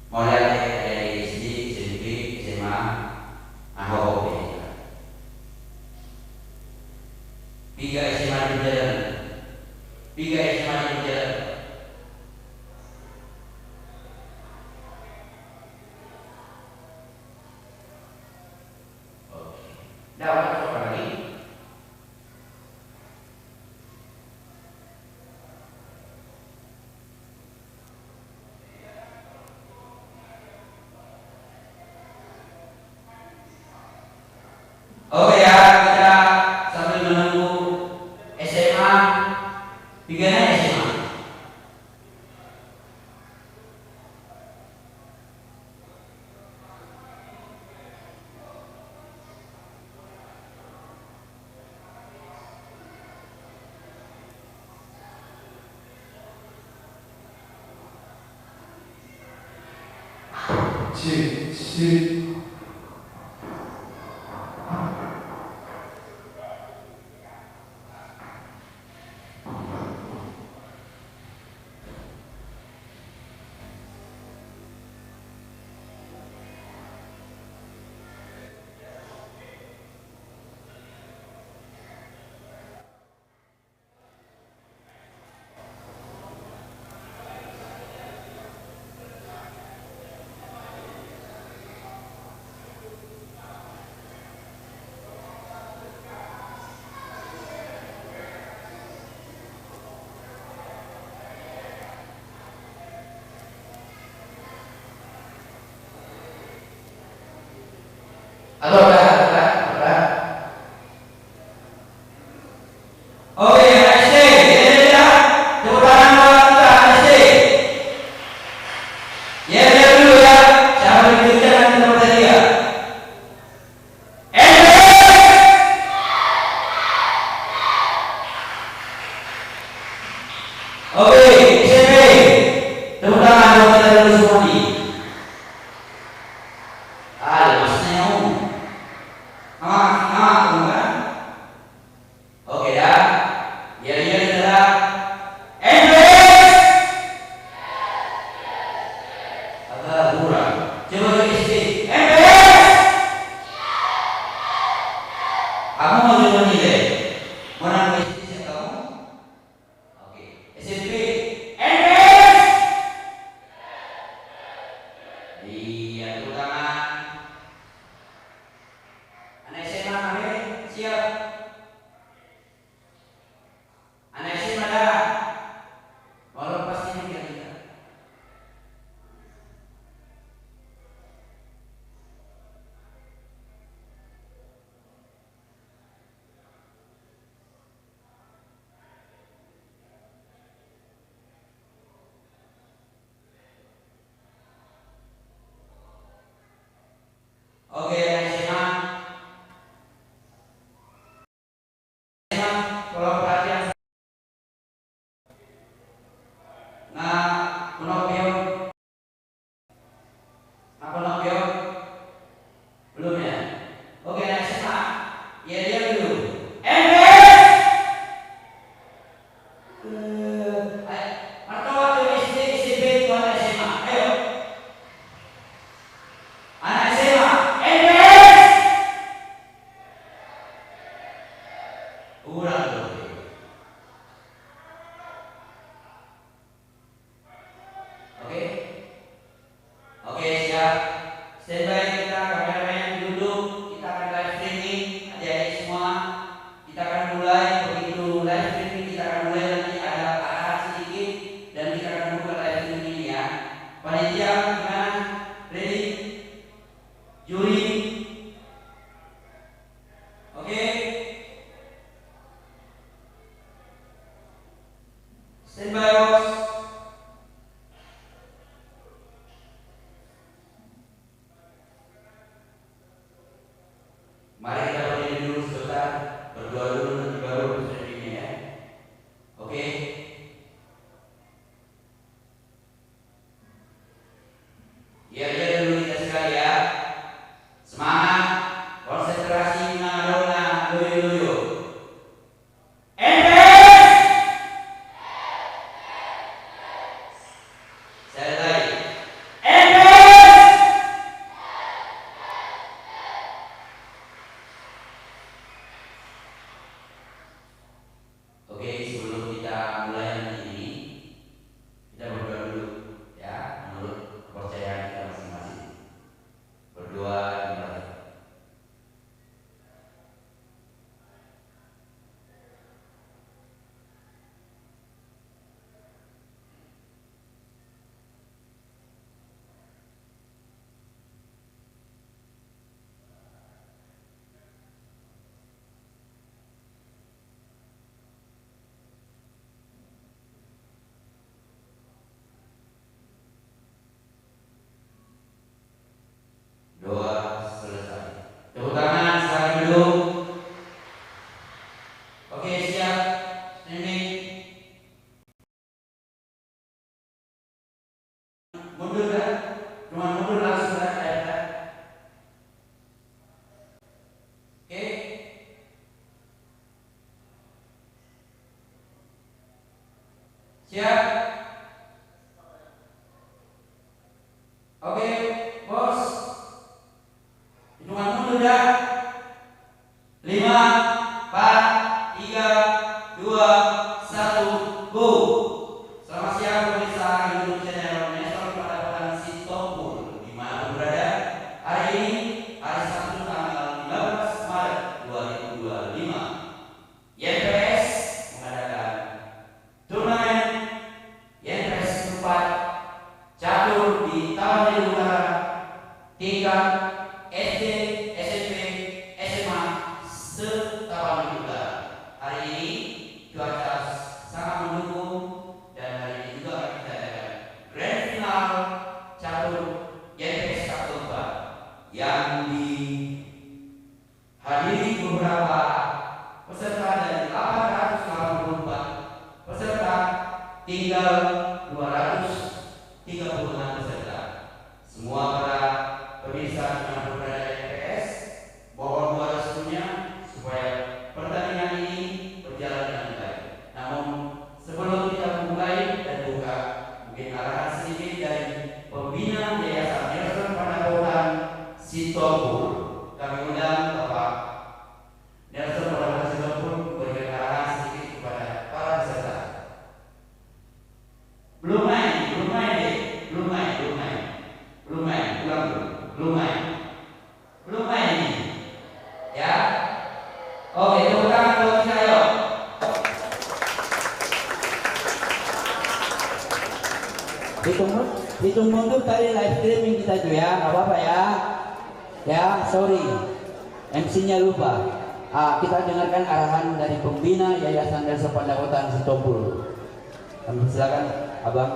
Mulai dari SD, SMP, SMA, AHOP. Tiga SMA di perjalanan. Tiga SMA di perjalanan. Oke. Dapat apa lagi? Oke ya, kita sambil menunggu SMA, tiganya SMA. Atau udah. Oke ya, SD, ini ya, tepuk tangan buat kita SD. Ya lihat dulu ya, siapa yang dikerjakan tempat tadi ya. SD. Oke, SMP, tepuk tangan buat kita dulu semua nih. Maksudnya kan? Oke ya. Ya adalah English. Agak kurang. Coba lagi sih. English. Kamu mau coba nih deh. Mau nambah isi kamu? Oke. SMP. English. Iya, tepuk tangan. Anak SMA siap. Anak SMA dah. Mau lepas ini kita. Oke, anak SMA, kalau perhatian. Nah, Pinocchio. Belum ya? Oke, anak SMA. Ya dia dulu. English. Mertua tuh SD, SMP, itu anak SMA. Ayo. Anak SMA. English. Ulang dulu. Oke. Oke, siap. Standby kita, kameramen duduk. Kita akan live streaming. Adik-adik semua. Kita akan mulai. Begitu live streaming kita akan mulai, nanti ada arahan sedikit dan kita akan buka live streaming ini ya. Panitia gimana? Ready? Juri? Oke. Standby bos. Mari kita berdiri dulu sebentar, berdoa dulu, nanti baru streamingnya ya. Oke. Ya dulu kita sekali ya. saudara daftar. Oke. Siap? Oke, bos. Hitungan mundur dah. 5, 4, 3, 2, 1, go. Selamat siang pemirsa YouTube channel Nestor Pendapatan Sitompul dimanapun berada. Hari ini hari Sabtu tanggal 15 Maret 2025, YNPS mengadakan turnamen YNPS 4 catur di Taman Mini Utara tingkat SD, SMP, SMA se-Taman Mini Utara. Hari ini cuaca sangat mendukung dan hari ini juga kita adakan grand final catur YNPS ke-4 yang dihadiri beberapa peserta dari 884 peserta, tinggal 236 peserta. Semua para pemirsa yang berada di YNPS mohon doa restunya supaya pertandingan ini berjalan dengan baik. Namun sebelum kita memulai dan buka, mungkin arahan sedikit dari pembina Yayasan Nelson Pendapatan Sitompul. Kami undang Bapak Nelson Pendapatan Sitompul memberikan arahan sedikit kepada para peserta. Belum main deh, belum main, ini, ya. Oke, tepuk tangan buat kita, yuk. Hitung mundur tadi live streaming kita itu ya, nggak apa-apa ya. Ya, sorry, MC-nya lupa. Kita dengarkan arahan dari pembina Yayasan Nelson Pendapatan Sitompul. Kami silakan, Abang.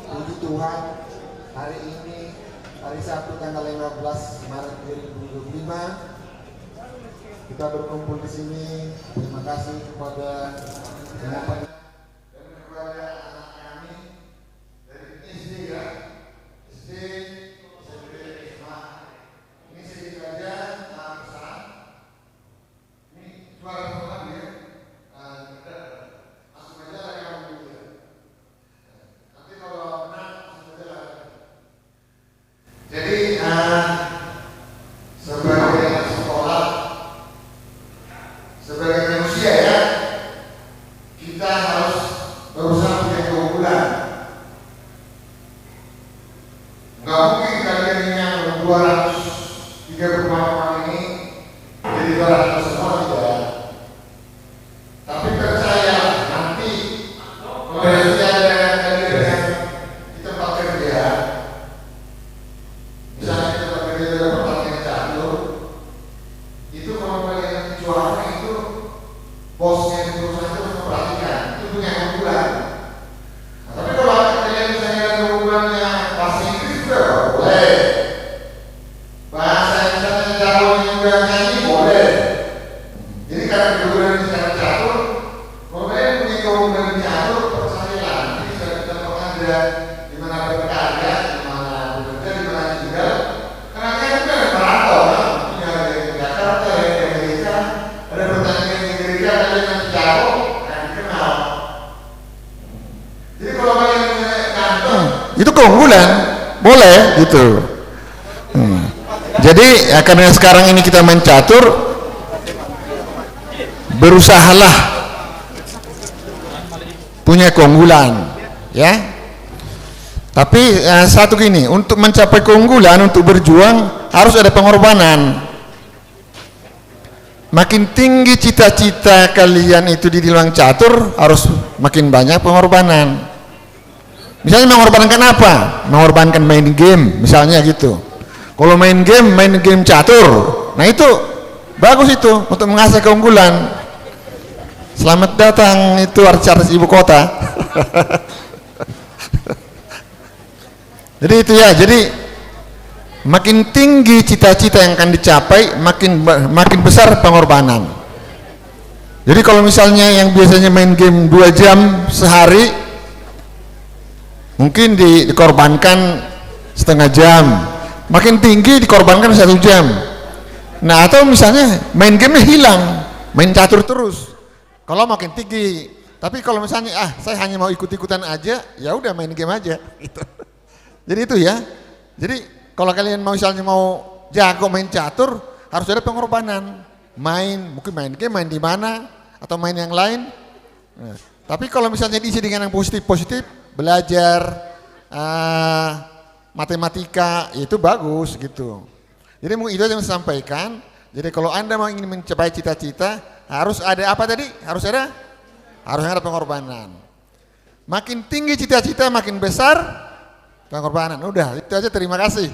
Puji Tuhan, hari ini hari Sabtu tanggal 15 Maret 2025 kita berkumpul di sini. Terima kasih kepada semua dan kepada anak kami dari SD ya, SD, SMP, SMA. Ini sedikit saja pesan. Ini suara ya. Langsung aja lah kamu dulu ya. Nanti kalau menang langsung aja lah. Jadi sebagai anak sekolah, sebagai manusia ya, kita harus berusaha punya keunggulan. Nggak mungkin kalian yang 235 orang ini jadi 200 semua tidak. Tapi percaya nanti berarti ada yang di tempat kerja, misalnya di tempat kerja ada pertandingan catur, itu kalau kalian juara itu bosnya di perusahaan itu harus memperhatikan, itu punya keunggulan. Nah, tapi kalau kalian misalnya ada keunggulannya bahasa Inggris juga boleh, bahasa misalnya jagonya juga nyanyi boleh. Jadi karena keunggulan di secara catur, kalau kalian punya keunggulan di catur, percayalah nanti bisa kita ada di mana berkarya, di mana bekerja, di mana tinggal. Karena kalian juga merantau kan, punya dari Jakarta, dari Amerika, ada pertandingan di gereja, kalian masih jago, akan dikenal. Jadi kalau kalian punya kantong, itu keunggulan, boleh gitu. Jadi ya, karena sekarang ini kita main catur, berusahalah punya keunggulan, ya. Tapi satu gini, untuk mencapai keunggulan, untuk berjuang harus ada pengorbanan. Makin tinggi cita-cita kalian itu di dalam catur, harus makin banyak pengorbanan. Misalnya mengorbankan apa? Mengorbankan main game, misalnya gitu. Kalau main game catur, nah itu bagus itu untuk mengasah keunggulan. Selamat datang itu artis-artis ibu kota. Jadi itu ya, jadi makin tinggi cita-cita yang akan dicapai, makin besar pengorbanan. Jadi kalau misalnya yang biasanya main game 2 jam sehari, mungkin dikorbankan setengah jam, makin tinggi dikorbankan 1 jam. Nah, atau misalnya main gamenya hilang, main catur terus, kalau makin tinggi. Tapi kalau misalnya saya hanya mau ikut-ikutan aja, ya udah main game aja gitu. Jadi itu ya. Jadi kalau kalian misalnya mau jago main catur, harus ada pengorbanan. Mungkin main game, main di mana, atau main yang lain. Nah, tapi kalau misalnya diisi dengan yang positif, belajar matematika, itu bagus gitu. Jadi mungkin itu yang saya sampaikan. Jadi kalau Anda mau ingin mencapai cita-cita, harus ada apa tadi? Harus ada pengorbanan. Makin tinggi cita-cita, makin besar pengorbanan. Udah, itu aja, terima kasih.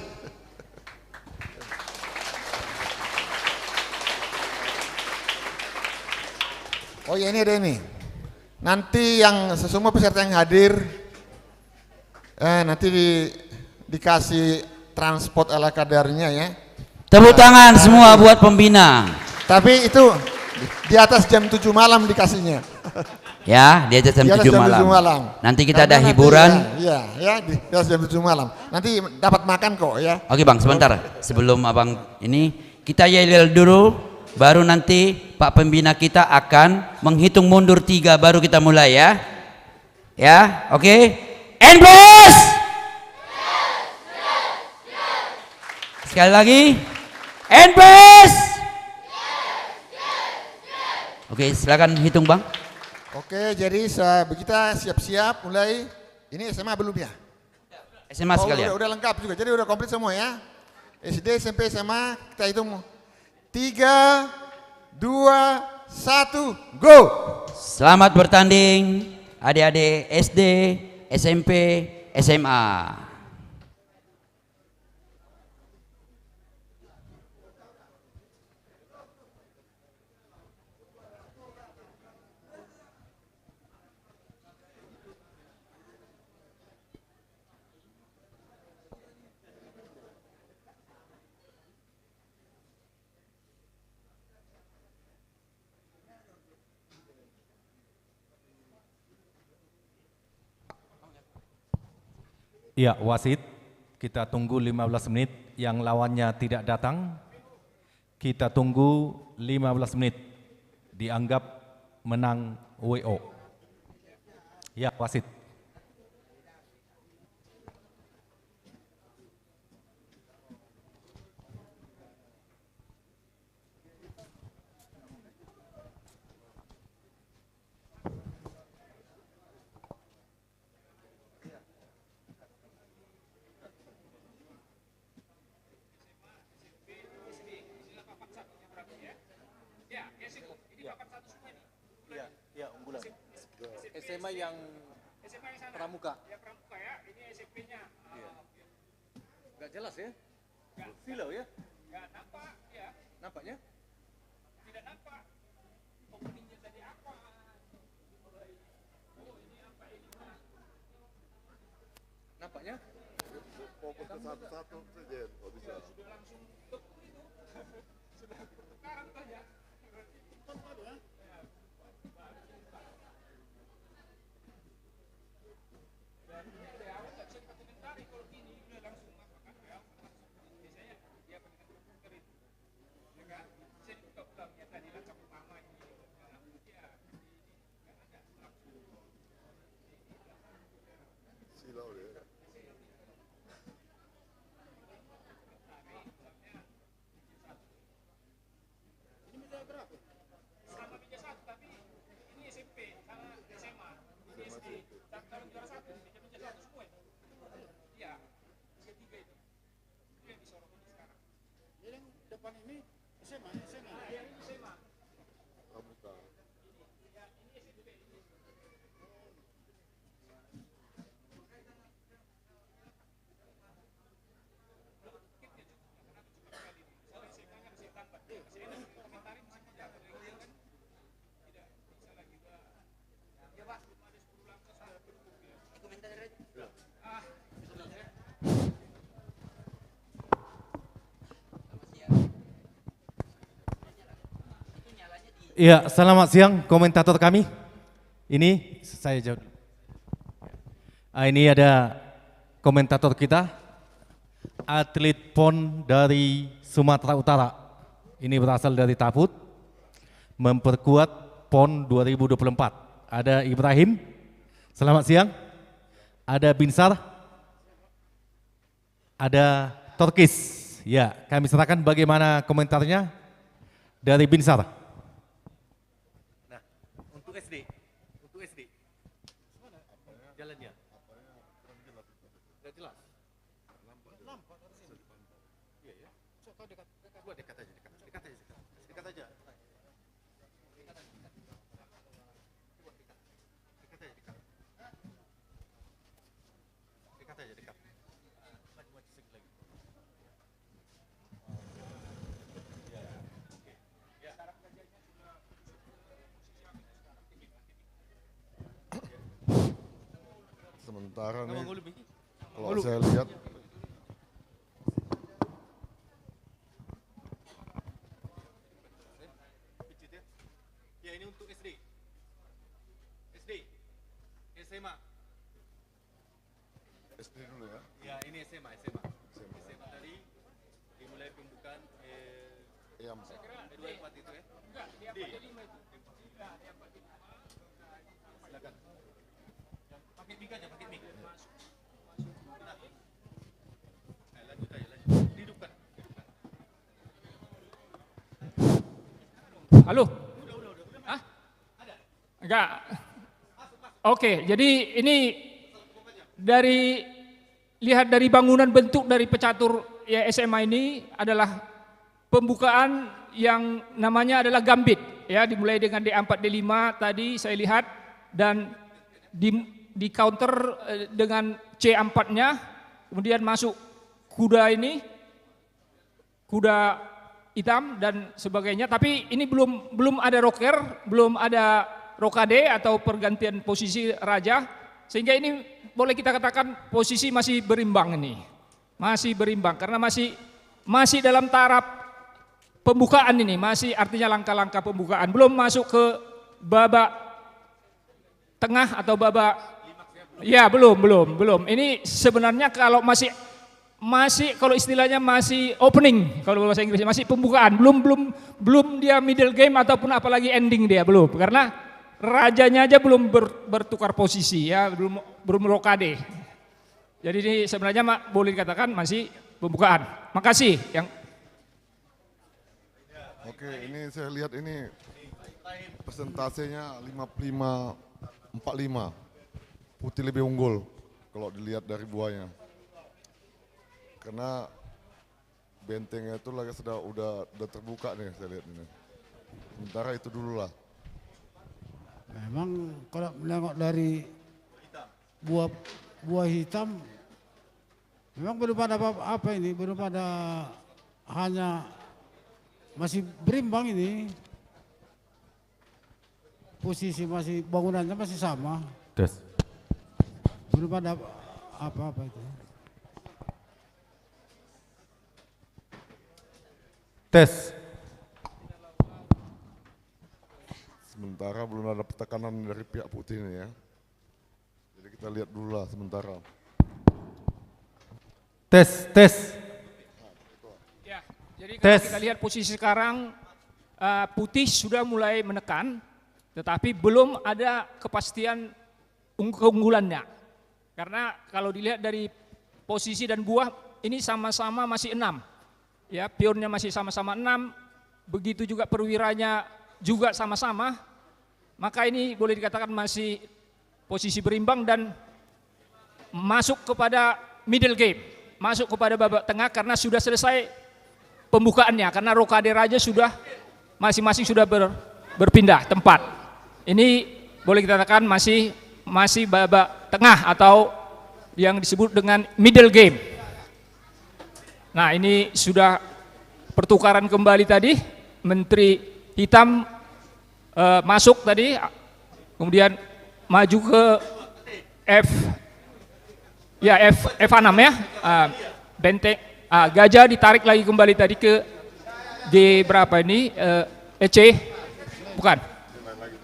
Oh ya, ini ada ini. Nanti yang semua peserta yang hadir, nanti dikasih transport ala kadarnya ya. Tepuk tangan semua buat pembina. Tapi itu di atas jam 7 malam dikasihnya. Ya, di atas jam 7 malam. Nanti kita ada hiburan. Ya, di atas jam 7 malam. Nanti dapat makan kok ya. Oke Bang, sebentar. Sebelum Abang ini, kita yel dulu. Baru nanti Pak Pembina kita akan menghitung mundur 3, baru kita mulai ya. Ya, oke. And plus. Sekali lagi. And plus. Oke, silakan hitung Bang. Oke, jadi kita siap-siap mulai. Ini SMA belum ya? SMA sekalian. Udah lengkap juga, jadi udah komplit semua ya. SD, SMP, SMA, kita hitung. 3, 2, 1, go! Selamat bertanding adik-adik SD, SMP, SMA. Ya, wasit, kita tunggu 15 menit, yang lawannya tidak datang, kita tunggu 15 menit, dianggap menang WO. Ya, wasit. SMA yang pramuka. Ya pramuka ya, ini SMP-nya. Gak jelas ya? Silau ya? Gak nampak ya. Nampaknya? Tidak nampak. Openingnya tadi apa? Nampaknya? Fokus ke satu-satu saja kalau bisa. Sudah langsung tutup itu. Sudah sekarang saja. Silau dia. Sama meja satu, tapi ini SMP, sama SMA, ini SD. Calon juara satu, meja satu semua itu. Iya, ketiga itu. Itu yang disorot ini sekarang. Yang depan ini SMA. Iya, ini SMA. Pramuka. Iya, selamat siang komentator kami. Ini saya jawab. Ini ada komentator kita, atlet PON dari Sumatera Utara. Ini berasal dari Taput, memperkuat PON 2024. Ada Ibrahim, selamat siang. Ada Binsar, ada Torkis. Ya, kami serahkan bagaimana komentarnya dari Binsar. Nah, untuk SD, jalannya. Nggak jelas. Iya ya. Coba dekat aja, dekat aja. Sementara nih, kalau saya lihat Ya, ini untuk SD, SMA. SD dulu ya. Ya, ini SMA tadi dimulai pembukaan Yang 24 itu ya. Enggak, dia 45 itu. Silakan. Pakai mic aja, pakai mic. Lanjut aja. Hidupkan. Halo? Hah? Enggak. Oke, jadi ini lihat dari bangunan bentuk dari pecatur ya SMA ini adalah pembukaan yang namanya adalah gambit ya, dimulai dengan D4 D5 tadi saya lihat, dan di counter dengan C4-nya, kemudian masuk kuda ini, kuda hitam dan sebagainya. Tapi ini belum ada rocker, belum ada rokade atau pergantian posisi raja, sehingga ini boleh kita katakan posisi masih berimbang ini, masih berimbang karena masih dalam taraf pembukaan ini, masih artinya langkah-langkah pembukaan, belum masuk ke babak tengah atau babak, ya belum. Ini sebenarnya kalau masih kalau istilahnya masih opening, kalau bahasa Inggrisnya masih pembukaan, belum dia middle game ataupun apalagi ending dia belum, karena rajanya aja belum bertukar posisi ya, belum rokade. Jadi ini sebenarnya boleh dikatakan masih pembukaan. Makasih yang. Oke, ini saya lihat ini persentasenya 55-45. Putih lebih unggul kalau dilihat dari buahnya. Karena bentengnya itu lagi udah terbuka nih saya lihat ini. Sementara itu dulu lah. Memang kalau menengok dari buah hitam, memang belum ada apa ini, belum ada, hanya masih berimbang ini, posisi masih, bangunannya masih sama, Tes. belum ada apa-apa itu. Tes. Sementara belum ada tekanan dari pihak putih ini ya. Jadi kita lihat dulu lah sementara. Tes. Ya, jadi kalau Tes. kita lihat posisi sekarang, putih sudah mulai menekan, tetapi belum ada kepastian keunggulannya. Karena kalau dilihat dari posisi dan buah, ini sama-sama masih 6. Ya, pionnya masih sama-sama 6, begitu juga perwiranya juga sama-sama, maka ini boleh dikatakan masih posisi berimbang dan masuk kepada middle game, masuk kepada babak tengah karena sudah selesai pembukaannya, karena rokade raja sudah masing-masing sudah berpindah tempat. Ini boleh kita katakan masih babak tengah atau yang disebut dengan middle game. Nah, ini sudah pertukaran kembali tadi, Menteri Hitam masuk tadi, kemudian maju ke F6 ya, benteng, Gajah ditarik lagi kembali tadi ke D berapa ini, Bukan.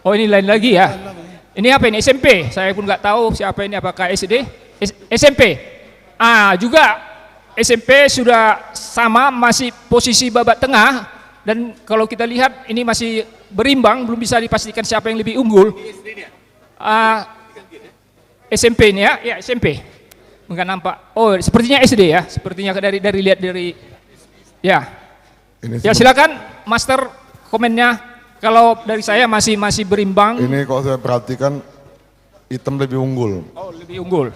Oh, ini lain lagi ya. Ini apa ini? SMP. Saya pun nggak tahu siapa ini, apakah SD? SMP. Juga SMP sudah sama, masih posisi babak tengah, dan kalau kita lihat ini masih berimbang, belum bisa dipastikan siapa yang lebih unggul. SMP ini ya SMP. Enggak nampak. Oh, sepertinya SD ya. Sepertinya dari lihat dari ya. Ya silakan Master komennya. Kalau dari saya masih berimbang. Ini kalau saya perhatikan hitam lebih unggul. Oh, lebih unggul.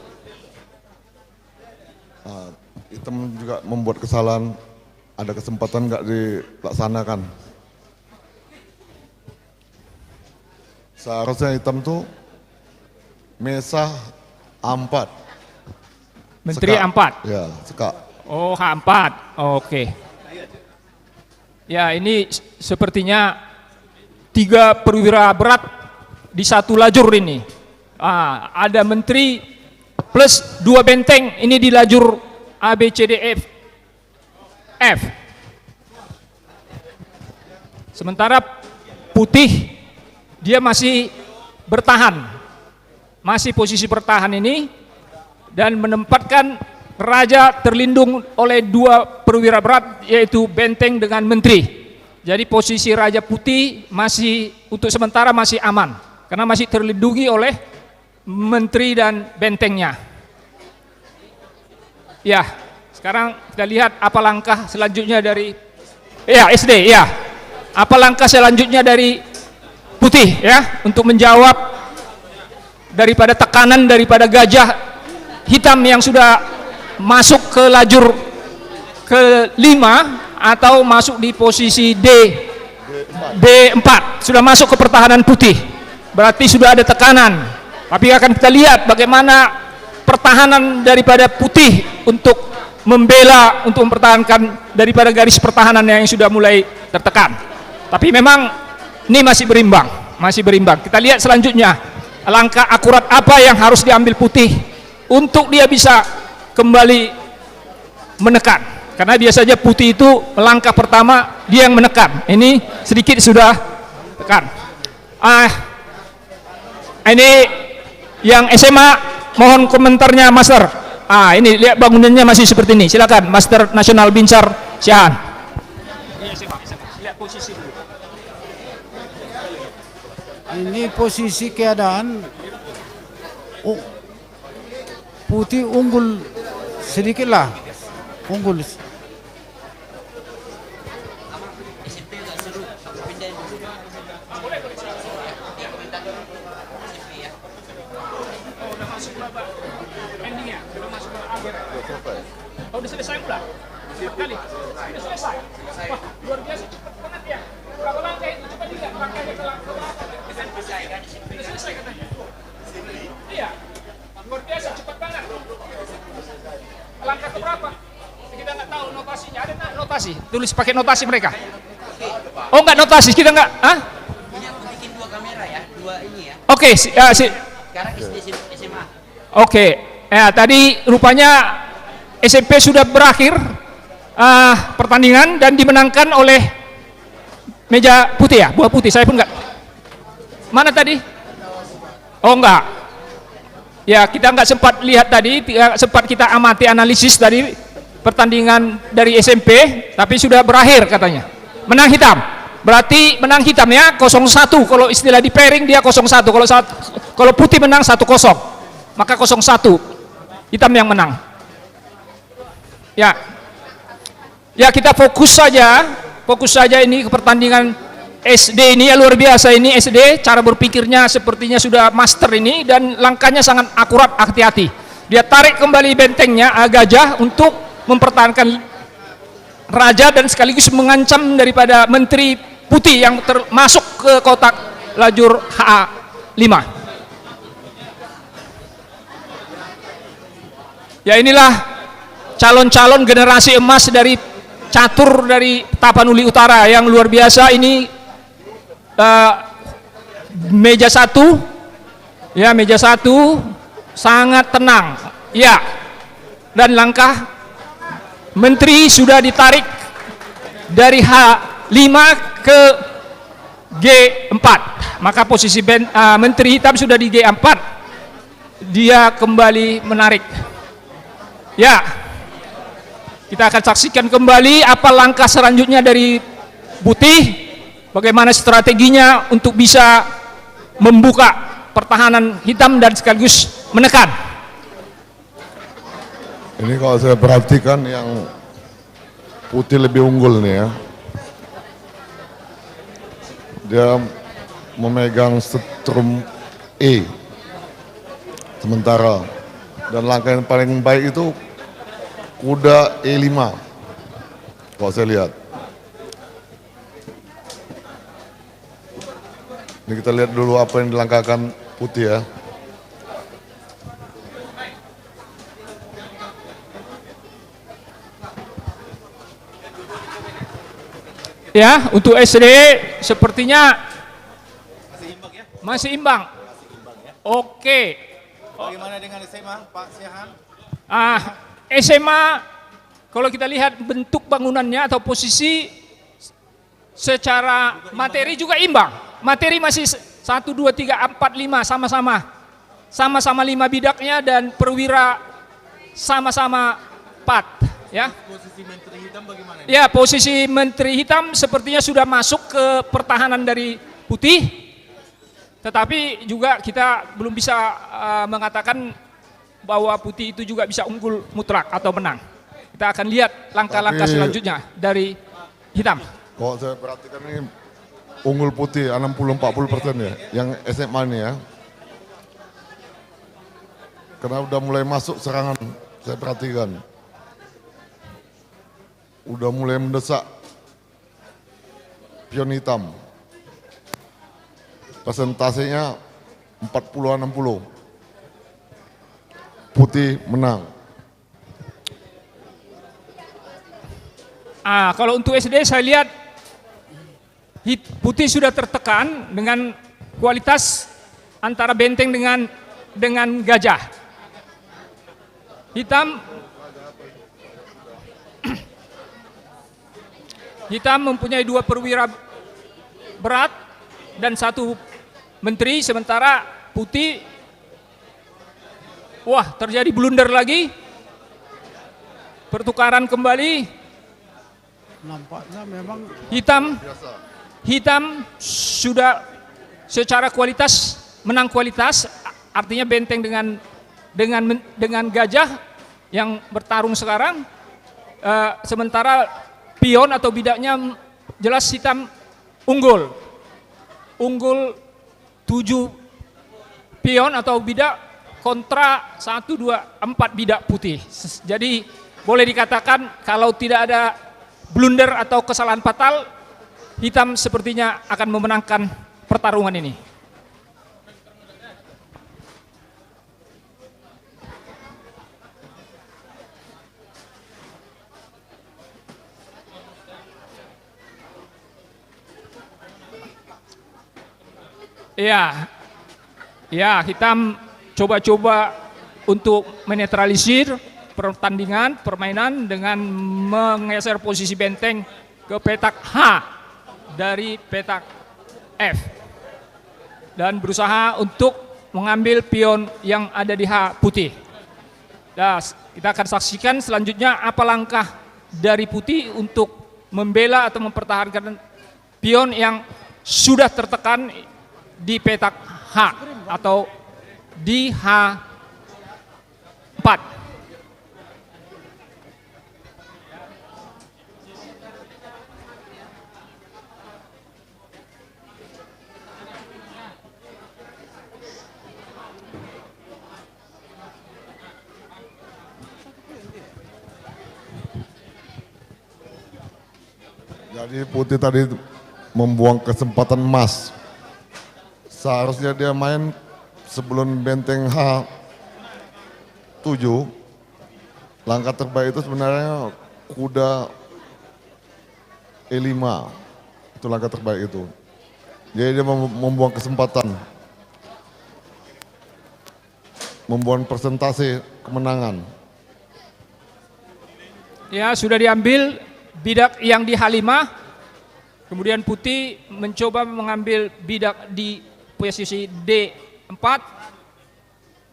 Hitam juga membuat kesalahan, ada kesempatan nggak dilaksanakan. Seharusnya hitam tuh Mesa A4. Menteri Sekak. A4. Ya, sekak. Oh, H4. Oke. Ya, ini sepertinya 3 perwira berat di satu lajur ini. Ada menteri plus 2 benteng ini di lajur A, B, C, D, F. Sementara putih dia masih bertahan. Masih posisi bertahan ini dan menempatkan raja terlindung oleh 2 perwira berat, yaitu benteng dengan menteri. Jadi posisi raja putih masih untuk sementara masih aman karena masih terlindungi oleh menteri dan bentengnya. Ya, sekarang kita lihat apa langkah selanjutnya dari SD ya. Apa langkah selanjutnya dari putih ya untuk menjawab daripada tekanan daripada gajah hitam yang sudah masuk ke lajur ke-5 atau masuk di posisi D4, sudah masuk ke pertahanan putih. Berarti sudah ada tekanan. Tapi akan kita lihat bagaimana pertahanan daripada putih untuk membela, untuk mempertahankan daripada garis pertahanan yang sudah mulai tertekan. Tapi memang ini masih berimbang. Kita lihat selanjutnya langkah akurat apa yang harus diambil putih untuk dia bisa kembali menekan. Karena biasanya putih itu langkah pertama dia yang menekan. Ini sedikit sudah tekan. Ini yang SMA. Mohon komentarnya Master. Ini lihat bangunannya masih seperti ini. Silakan Master Nasional Binsar Syahan. Lihat posisi dulu. Ini posisi keadaan putih unggul sedikit lah. Unggul. Oh, udah selesai pula? Kali? Udah selesai? Wah, luar biasa cepat banget ya. Berapa langkah itu? Coba lihat langkahnya ke langkah. Udah selesai katanya. Iya, luar biasa cepat banget. Langkah ke berapa? Kita nggak tahu notasinya. Ada nggak notasi? Tulis pakai notasi mereka. Oh, nggak notasi, kita nggak? Ini aku bikin 2 kamera ya, 2 ini ya. Oke, Sekarang SMA. Oke, ya tadi rupanya SMP sudah berakhir pertandingan dan dimenangkan oleh meja putih ya, buah putih. Saya pun enggak. Mana tadi? Oh enggak. Ya kita enggak sempat lihat tadi, sempat kita amati analisis tadi pertandingan dari SMP, tapi sudah berakhir katanya. Menang hitam. Berarti menang hitam ya 0-1. Kalau istilah di pairing dia 0-1. Kalau putih menang 1-0. Maka 0-1. Hitam yang menang. Ya, kita fokus saja ini ke pertandingan SD ini ya, luar biasa ini SD, cara berpikirnya sepertinya sudah master ini dan langkahnya sangat akurat, hati-hati. Dia tarik kembali bentengnya gajah untuk mempertahankan raja dan sekaligus mengancam daripada menteri putih yang masuk ke kotak lajur HA5. Ya inilah calon-calon generasi emas dari catur dari Tapanuli Utara yang luar biasa ini. Meja 1 ya, meja 1 sangat tenang ya, dan langkah menteri sudah ditarik dari H5 ke G4 Maka posisi Menteri Hitam sudah di G4. Dia kembali menarik. Ya, kita akan saksikan kembali apa langkah selanjutnya dari Putih, bagaimana strateginya untuk bisa membuka pertahanan Hitam dan sekaligus menekan. Ini kalau saya perhatikan yang Putih lebih unggul nih ya. Dia memegang setrum E. Sementara dan langkah yang paling baik itu kuda E5. Kalau saya lihat. Ini kita lihat dulu apa yang dilangkahkan Putih ya. Ya, untuk SD sepertinya masih imbang. Oke. Bagaimana dengan SMA, Pak Siahan? SMA kalau kita lihat bentuk bangunannya atau posisi secara materi juga imbang. Materi masih 1, 2, 3, 4, 5 sama-sama. Sama-sama 5 bidaknya dan perwira sama-sama 4. Ya. Posisi Menteri Hitam bagaimana? Ya, posisi Menteri Hitam sepertinya sudah masuk ke pertahanan dari Putih. Tetapi juga kita belum bisa mengatakan bahwa Putih itu juga bisa unggul mutlak atau menang. Kita akan lihat langkah-langkah selanjutnya dari Hitam. Kalau saya perhatikan ini unggul Putih 60-40% ya, yang SMA ini ya. Karena udah mulai masuk serangan, saya perhatikan. Udah mulai mendesak pion Hitam. Persentasenya 40-60. Putih menang. Kalau untuk SD saya lihat Putih sudah tertekan dengan kualitas antara benteng dengan gajah. Hitam mempunyai 2 perwira berat dan 1 menteri, sementara Putih, wah terjadi blunder lagi, pertukaran kembali. Nampaknya memang Hitam sudah secara kualitas menang kualitas, artinya benteng dengan gajah yang bertarung sekarang, sementara pion atau bidaknya jelas Hitam unggul 7 pion atau bidak kontra 1, 2, 4 bidak Putih. Jadi boleh dikatakan kalau tidak ada blunder atau kesalahan fatal, Hitam sepertinya akan memenangkan pertarungan ini. Ya, Hitam coba-coba untuk menetralisir permainan dengan menggeser posisi benteng ke petak H dari petak F dan berusaha untuk mengambil pion yang ada di H Putih. Nah, kita akan saksikan selanjutnya apa langkah dari Putih untuk membela atau mempertahankan pion yang sudah tertekan di petak H atau di H4. Jadi Putih tadi membuang kesempatan emas. Seharusnya dia main sebelum benteng H7. Langkah terbaik itu sebenarnya kuda E5. Itu langkah terbaik itu. Jadi dia membuang kesempatan. Membuang persentase kemenangan. Ya, sudah diambil bidak yang di H5 Kemudian putih mencoba mengambil bidak di posisi D4.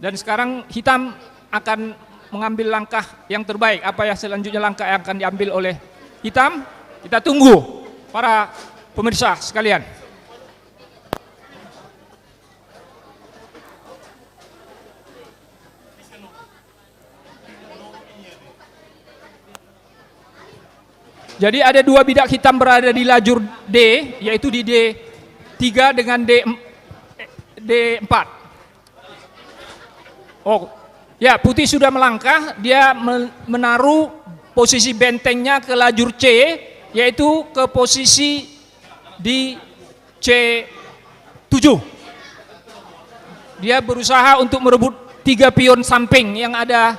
Dan sekarang hitam akan mengambil langkah yang terbaik. Apa yang selanjutnya langkah yang akan diambil oleh hitam? Kita tunggu para pemirsa sekalian. Jadi ada dua bidak hitam berada di lajur D, yaitu di D3 dengan D4. Oh, ya putih sudah melangkah, dia menaruh posisi bentengnya ke lajur C, yaitu ke posisi di C7. Dia berusaha untuk merebut 3 pion samping yang ada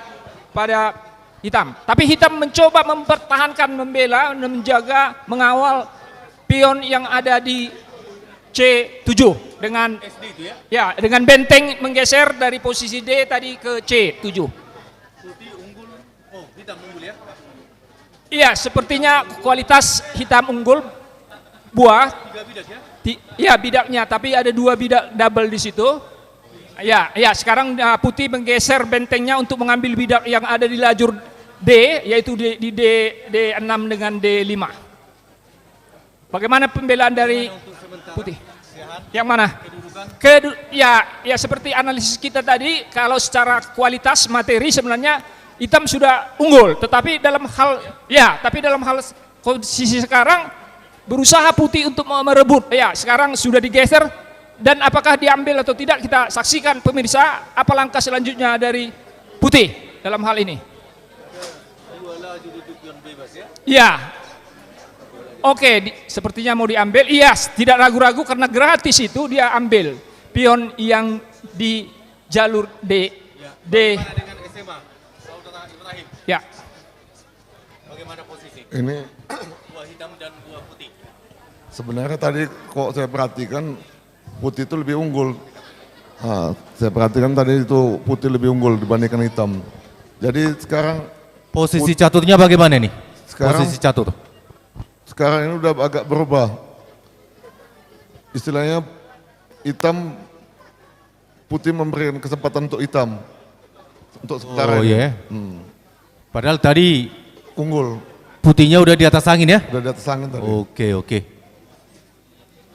pada hitam. Tapi hitam mencoba mempertahankan, membela, menjaga, mengawal pion yang ada di C7 dengan SD itu ya? ya dengan benteng menggeser dari posisi D tadi ke C7. Putih unggul. Oh, hitam unggul ya? Iya, sepertinya kualitas hitam unggul buah. 3 bidak ya? Ya bidaknya, tapi ada 2 bidak double di situ. Ya, sekarang putih menggeser bentengnya untuk mengambil bidak yang ada di lajur D, yaitu di D6 dengan D5. Bagaimana pembelaan dari putih? Yang mana? Ya seperti analisis kita tadi, kalau secara kualitas materi sebenarnya hitam sudah unggul, tetapi dalam hal posisi sekarang berusaha putih untuk merebut. Ya, sekarang sudah digeser. Dan apakah diambil atau tidak kita saksikan pemirsa apa langkah selanjutnya dari putih dalam hal ini. Dua lajur itu pion bebas ya? Ya, oke, sepertinya mau diambil. Iya, tidak ragu-ragu karena gratis itu dia ambil pion yang di jalur D. Bagaimana dengan SMA? Saudara Ibrahim, Ya, bagaimana posisi? Ini Dua hitam dan dua putih. sebenarnya tadi kok saya perhatikan putih itu lebih unggul. Nah, saya perhatikan tadi itu putih lebih unggul dibandingkan hitam. Jadi sekarang Posisi caturnya bagaimana nih? Sekarang- Posisi catur. sekarang ini udah agak berubah. Istilahnya hitam, putih memberikan kesempatan untuk hitam. Untuk sementara Oh ini. iya. Padahal tadi Unggul, putihnya udah di atas angin ya? udah di atas angin tadi. Oke.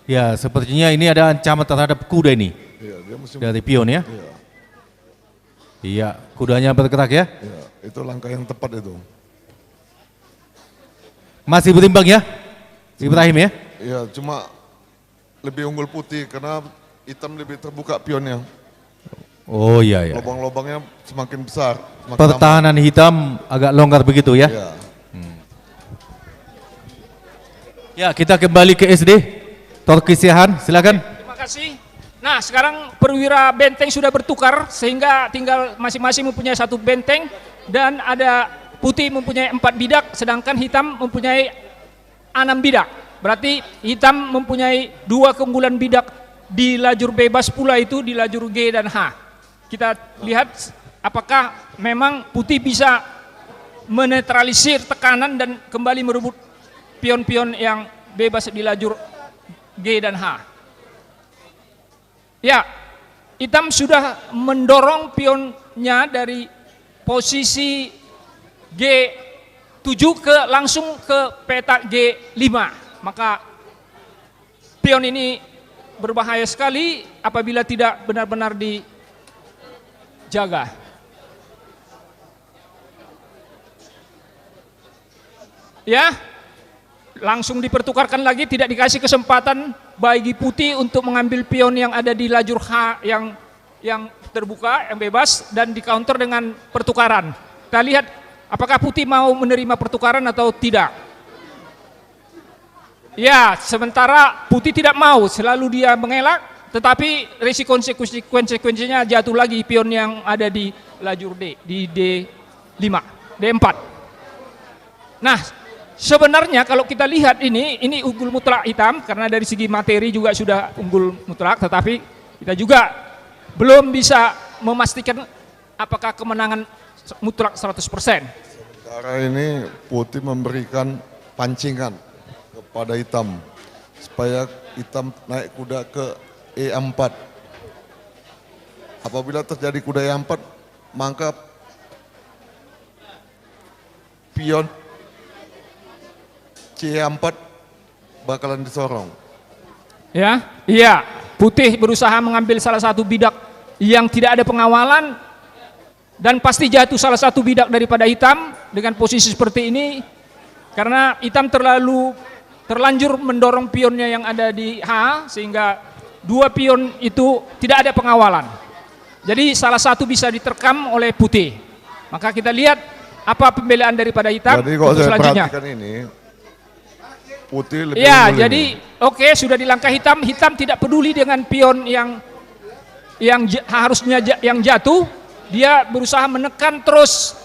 Ya, sepertinya ini ada ancaman terhadap kuda ini Iya, dia mesti. dari pion ya. Iya, Iya, kudanya bergerak ya. iya, itu langkah yang tepat itu. Masih berimbang ya, Ibrahim ya. Iya, cuma lebih unggul putih karena hitam lebih terbuka pionnya. Oh iya. Lubang-lubangnya semakin besar. Semakin Pertahanan hitam agak longgar begitu ya. Iya. Ya, kita kembali ke SD. Torki Siahan, silakan. terima kasih. Nah, sekarang perwira benteng sudah bertukar sehingga tinggal masing-masing mempunyai 1 benteng dan ada putih mempunyai 4 bidak sedangkan hitam mempunyai 6 bidak. Berarti hitam mempunyai 2 keunggulan bidak di lajur bebas pula itu di lajur G dan H. Kita lihat apakah memang putih bisa menetralisir tekanan dan kembali merebut pion-pion yang bebas di lajur G dan H. Ya, hitam sudah mendorong pionnya dari posisi G7 langsung ke peta G5. Maka pion ini berbahaya sekali apabila tidak benar-benar dijaga. Ya, langsung dipertukarkan lagi, tidak dikasih kesempatan bagi putih untuk mengambil pion yang ada di lajur H yang terbuka, yang bebas dan di counter dengan pertukaran. Kita lihat apakah putih mau menerima pertukaran atau tidak. Ya, sementara putih tidak mau, selalu dia mengelak, tetapi risiko konsekuensinya jatuh lagi pion yang ada di lajur D, di D5, D4. Nah, sebenarnya kalau kita lihat ini unggul mutlak hitam karena dari segi materi juga sudah unggul mutlak, tetapi kita juga belum bisa memastikan apakah kemenangan mutlak 100%. Sekarang ini putih memberikan pancingan kepada hitam. supaya hitam naik kuda ke E4. Apabila terjadi kuda E4, maka pion C4 bakalan disorong. Ya, iya. Putih berusaha mengambil salah satu bidak yang tidak ada pengawalan dan pasti jatuh salah satu bidak daripada hitam dengan posisi seperti ini karena hitam terlanjur mendorong pionnya yang ada di H sehingga dua pion itu tidak ada pengawalan. Jadi salah satu bisa diterkam oleh putih. Maka kita lihat apa pembelaan daripada hitam. Jadi kalau saya selanjutnya. perhatikan ini, putih lebih Ya, unggul jadi ini. oke, sudah di langkah hitam. Hitam tidak peduli dengan pion yang harusnya yang jatuh. Dia berusaha menekan terus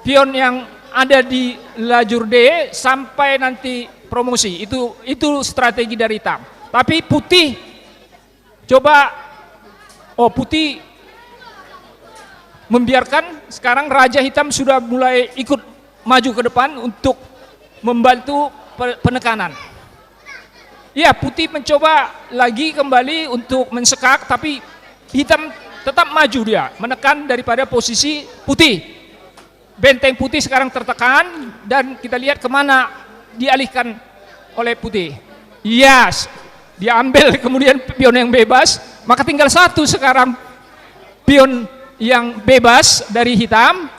pion yang ada di lajur D sampai nanti promosi. Itu strategi dari hitam. Tapi putih coba, putih membiarkan. Sekarang Raja Hitam sudah mulai ikut maju ke depan untuk membantu penekanan. Ya, putih mencoba lagi kembali untuk mensekak, tapi hitam tetap maju dia, menekan daripada posisi putih. Benteng putih sekarang tertekan dan kita lihat kemana dialihkan oleh putih. Yes, diambil kemudian pion yang bebas, maka tinggal satu sekarang pion yang bebas dari hitam.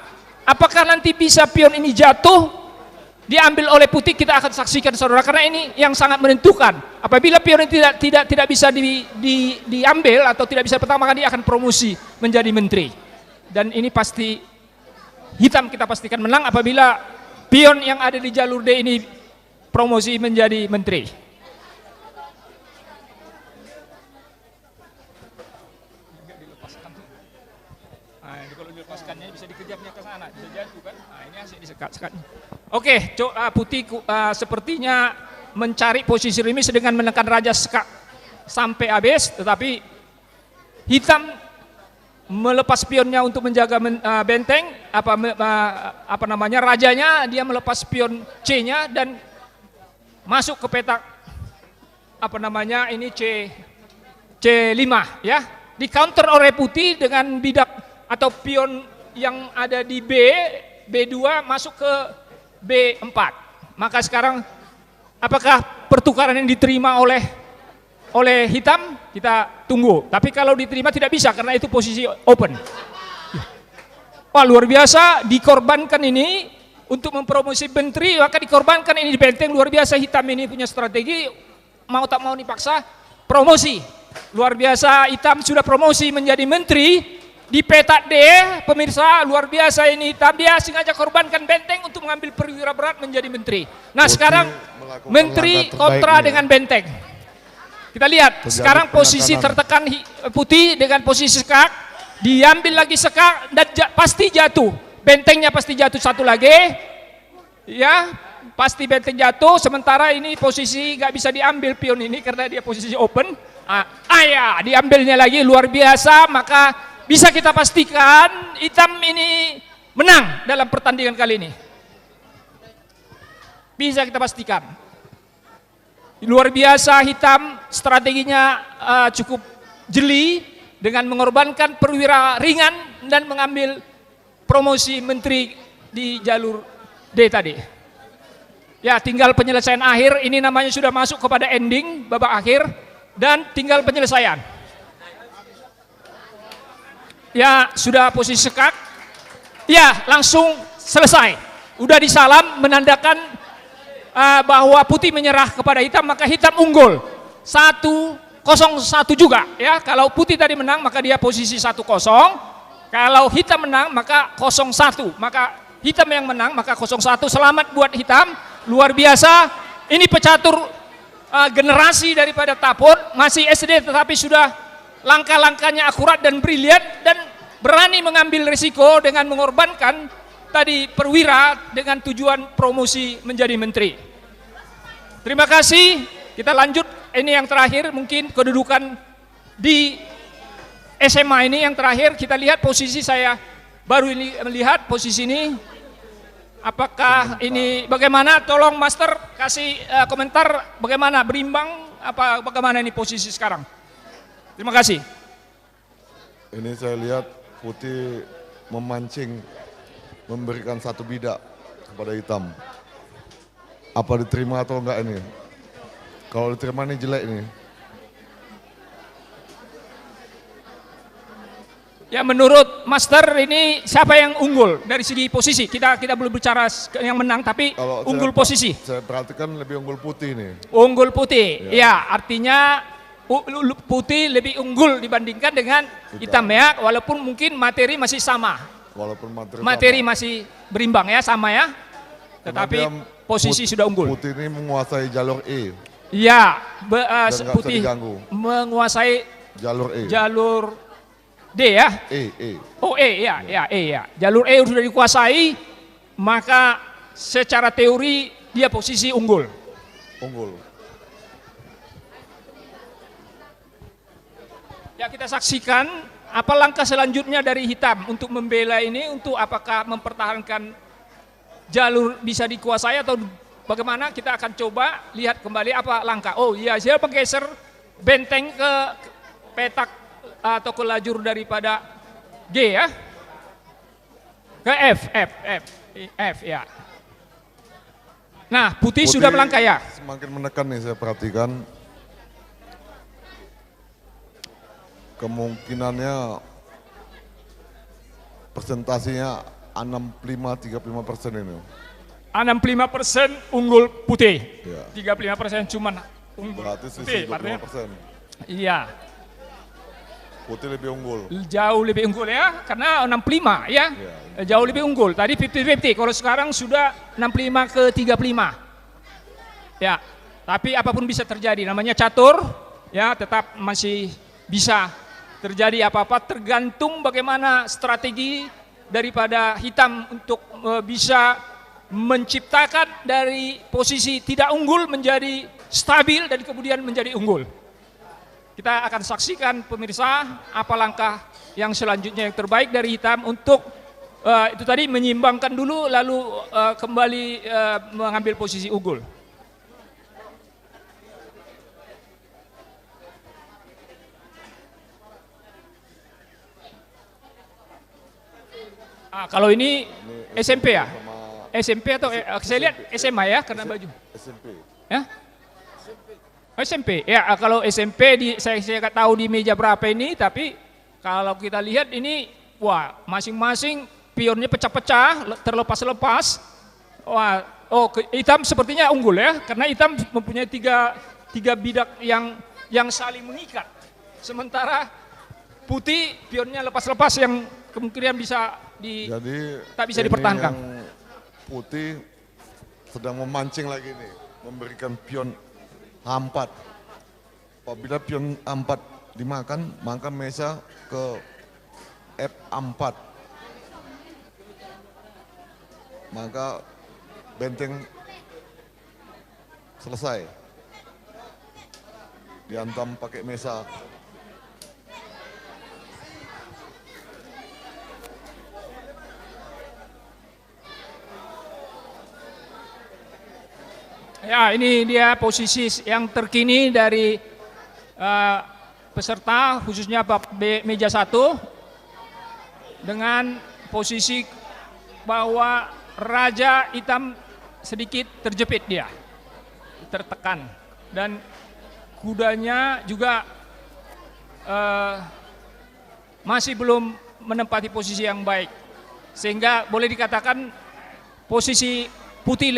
Apakah nanti bisa pion ini jatuh diambil oleh putih? Kita akan saksikan saudara, karena ini yang sangat menentukan. Apabila pion ini tidak bisa diambil atau tidak bisa pertama kali, akan promosi menjadi menteri. Dan ini pasti hitam kita pastikan menang apabila pion yang ada di jalur D ini promosi menjadi menteri. Kalau dilepaskannya bisa dikejarnya ke sana, bisa jatuh kan? Nah, ini asik disekat-sekat. Oke, putih sepertinya mencari posisi remis dengan menekan Raja Sekak sampai habis, tetapi hitam melepas pionnya untuk menjaga benteng, rajanya, dia melepas pion C-nya dan masuk ke petak ini C5 ya. Di counter oleh putih dengan bidak atau pion yang ada di B2 masuk ke B4. Maka sekarang apakah pertukaran yang diterima oleh hitam? Kita tunggu. Tapi kalau diterima tidak bisa karena itu posisi open. Wah, luar biasa, dikorbankan ini untuk mempromosi menteri, maka dikorbankan ini di benteng. Luar biasa, hitam ini punya strategi, mau tak mau dipaksa promosi. Luar biasa, hitam sudah promosi menjadi menteri. Di petak D, pemirsa, luar biasa ini hitam, dia sengaja korbankan benteng untuk mengambil perwira berat menjadi menteri. Nah, Putih sekarang menteri kontra dengan benteng. Kita lihat, sekarang posisi tertekan putih dengan posisi sekak, diambil lagi sekak dan pasti jatuh. Bentengnya pasti jatuh satu lagi. Ya, pasti benteng jatuh, sementara ini posisi nggak bisa diambil pion ini karena dia posisi open. Ya, diambilnya lagi, luar biasa, maka bisa kita pastikan hitam ini menang dalam pertandingan kali ini. Bisa kita pastikan. Luar biasa, hitam strateginya cukup jeli dengan mengorbankan perwira ringan dan mengambil promosi menteri di jalur D tadi. Ya, tinggal penyelesaian akhir, ini namanya sudah masuk kepada ending, babak akhir, dan tinggal penyelesaian. Ya, sudah posisi sekak. Ya, langsung selesai. Udah disalam menandakan bahwa putih menyerah kepada hitam, maka hitam unggul 1-0 juga ya. Kalau putih tadi menang maka dia posisi 1-0. Kalau hitam menang maka 0-1. Maka hitam yang menang maka 0-1. Selamat buat hitam. Luar biasa. Ini pecatur generasi daripada Tapon, masih SD tetapi sudah langkah-langkahnya akurat dan brilian dan berani mengambil risiko dengan mengorbankan tadi perwira dengan tujuan promosi menjadi menteri. Terima kasih. Kita lanjut, ini yang terakhir mungkin kedudukan di SMA ini yang terakhir. Kita lihat posisi, saya baru ini melihat posisi ini. Apakah ini bagaimana? Tolong Master kasih komentar bagaimana berimbang apa bagaimana ini posisi sekarang. Terima kasih. Ini saya lihat putih memancing, memberikan satu bidak kepada hitam. Apa diterima atau enggak ini? Kalau diterima ini jelek ini. Ya menurut Master ini siapa yang unggul dari segi posisi? Kita belum bicara yang menang tapi Kalau unggul posisi. Saya perhatikan lebih unggul putih nih. Unggul putih. Ya, artinya putih lebih unggul dibandingkan dengan hitam ya, walaupun mungkin materi masih sama. Walaupun Materi masih berimbang ya, sama ya. Tetapi Kemudian posisi sudah unggul. Putih ini menguasai jalur E, Iya, nggak bisa putih diganggu. menguasai jalur E. jalur D ya. E. Oh E ya, E ya. Jalur E sudah dikuasai, maka secara teori dia posisi unggul. Unggul. Ya kita saksikan apa langkah selanjutnya dari hitam untuk membela ini, untuk apakah mempertahankan jalur bisa dikuasai atau bagaimana, kita akan coba lihat kembali apa langkah. Oh iya, dia menggeser benteng ke petak atau ke lajur daripada G ya, ke F ya. Nah putih sudah melangkah ya. Semakin menekan nih saya perhatikan. Kemungkinannya persentasinya 65-35% ini. 65% unggul putih, Ya. 35% cuman unggul Berarti putih. selisih Artinya, 25%. iya, Putih lebih unggul. jauh lebih unggul ya, karena 65 ya, jauh lebih unggul. Tadi 50-50, kalau sekarang sudah 65 ke 35. Ya, tapi apapun bisa terjadi, namanya catur, ya tetap masih bisa terjadi apa-apa, tergantung bagaimana strategi daripada hitam untuk bisa menciptakan dari posisi tidak unggul menjadi stabil dan kemudian menjadi unggul. Kita akan saksikan pemirsa apa langkah yang selanjutnya yang terbaik dari hitam untuk itu tadi menyimbangkan dulu lalu kembali mengambil posisi unggul. Kalau ini SMP ya? SMP atau saya lihat SMA ya karena baju. SMP. Ya? SMP. Ya kalau SMP saya nggak tahu di meja berapa ini, tapi kalau kita lihat ini wah masing-masing pionnya pecah-pecah, terlepas-lepas. Wah, hitam sepertinya unggul ya karena hitam mempunyai tiga bidak yang saling mengikat. Sementara putih pionnya lepas-lepas yang kemungkinan tak bisa dipertahankan. Yang putih sedang memancing lagi nih, memberikan pion A4. Apabila pion A4 dimakan, maka mesa ke F4. Maka benteng selesai. Dihantam pakai mesa. Ya, ini dia posisi yang terkini dari peserta, khususnya meja 1, dengan posisi bahwa Raja Hitam sedikit terjepit dia, tertekan, dan kudanya juga masih belum menempati posisi yang baik, sehingga boleh dikatakan posisi putih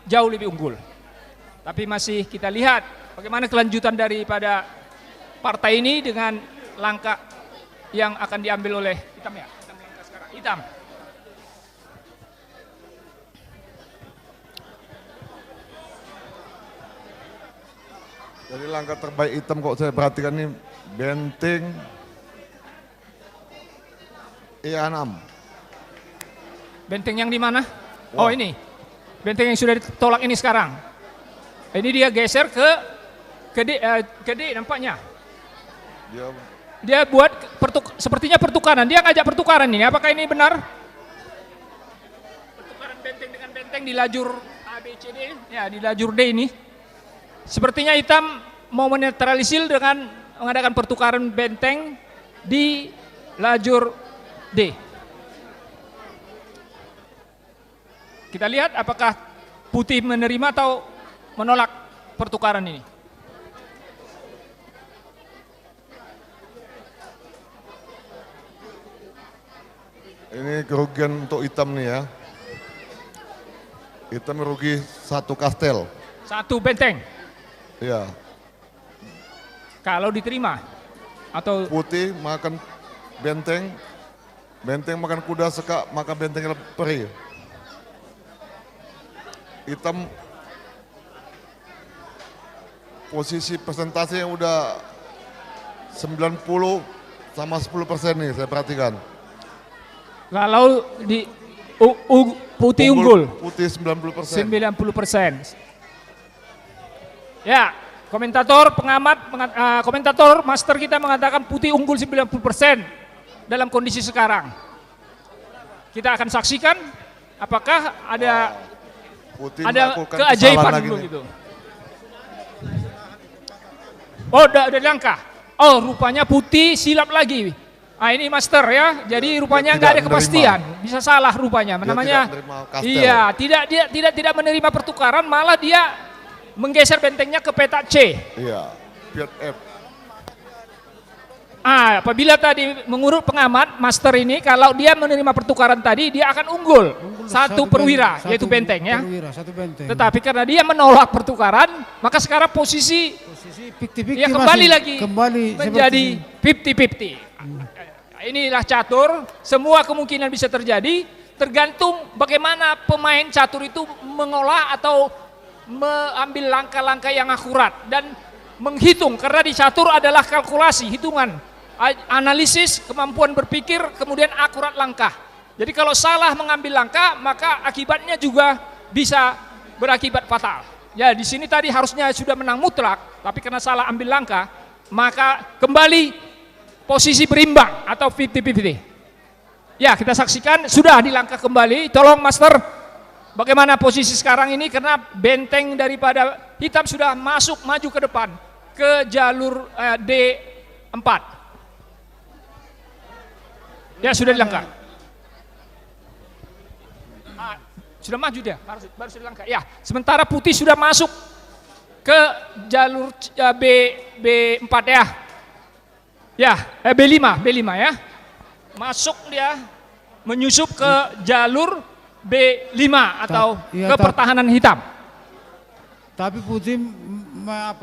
jauh lebih unggul. Tapi masih kita lihat bagaimana kelanjutan daripada partai ini dengan langkah yang akan diambil oleh hitam ya. Hitam langkah sekarang. Hitam. Jadi langkah terbaik hitam kok saya perhatikan ini benteng E6. Benteng yang di mana? Oh ini. Benteng yang sudah ditolak ini sekarang. Ini dia geser ke D nampaknya. Dia buat sepertinya pertukaran. Dia ngajak pertukaran ini. Apakah ini benar? Pertukaran benteng dengan benteng di lajur A, B, C, D, ya di lajur D ini. Sepertinya hitam mau menetralisir dengan mengadakan pertukaran benteng di lajur D. Kita lihat apakah putih menerima atau menolak pertukaran ini. Ini kerugian untuk hitam nih ya. Hitam merugi 1 kastel. 1 benteng Ya, kalau diterima atau putih makan benteng, benteng makan kuda sekak, maka benteng perih. Hitam posisi persentase yang udah 90 sama 10% nih saya perhatikan. kalau di putih unggul Putih 90%. 90%. Ya, komentator master kita mengatakan putih unggul 90% dalam kondisi sekarang. Kita akan saksikan apakah ada Putih ada melakukan keajaiban kesalahan lagi dulu nih. gitu. Oh, udah langkah. Oh, rupanya putih silap lagi. Ah, ini master ya. Jadi rupanya Dia nggak ada tidak kepastian. Bisa salah rupanya. Dia Namanya tidak menerima kastel. iya, tidak menerima pertukaran, malah dia menggeser bentengnya ke petak C. Iya, Piat F. Apabila tadi mengurut pengamat master ini, kalau dia menerima pertukaran tadi, dia akan unggul. Satu perwira, yaitu benteng ya. Perwira, 1 benteng. Tetapi karena dia menolak pertukaran, maka sekarang posisi 50-50 ya kembali masih. lagi Kembali menjadi seperti 50-50. Inilah catur, semua kemungkinan bisa terjadi, tergantung bagaimana pemain catur itu mengolah atau mengambil langkah-langkah yang akurat dan menghitung, karena di catur adalah kalkulasi, hitungan, analisis, kemampuan berpikir, kemudian akurat langkah. Jadi kalau salah mengambil langkah, maka akibatnya juga bisa berakibat fatal. Ya, di sini tadi harusnya sudah menang mutlak, tapi karena salah ambil langkah, maka kembali posisi berimbang atau 50-50. Ya, kita saksikan sudah dilangkah kembali. Tolong master, bagaimana posisi sekarang ini, karena benteng daripada hitam sudah masuk maju ke depan ke jalur D4. Ya, sudah dilangkah. Sudah maju dia, baru sudah dilangkah. Ya, sementara putih sudah masuk ke jalur B4 ya. Ya, B5 ya. Masuk dia menyusup ke jalur B5 atau Iya, ke pertahanan hitam. Tapi putih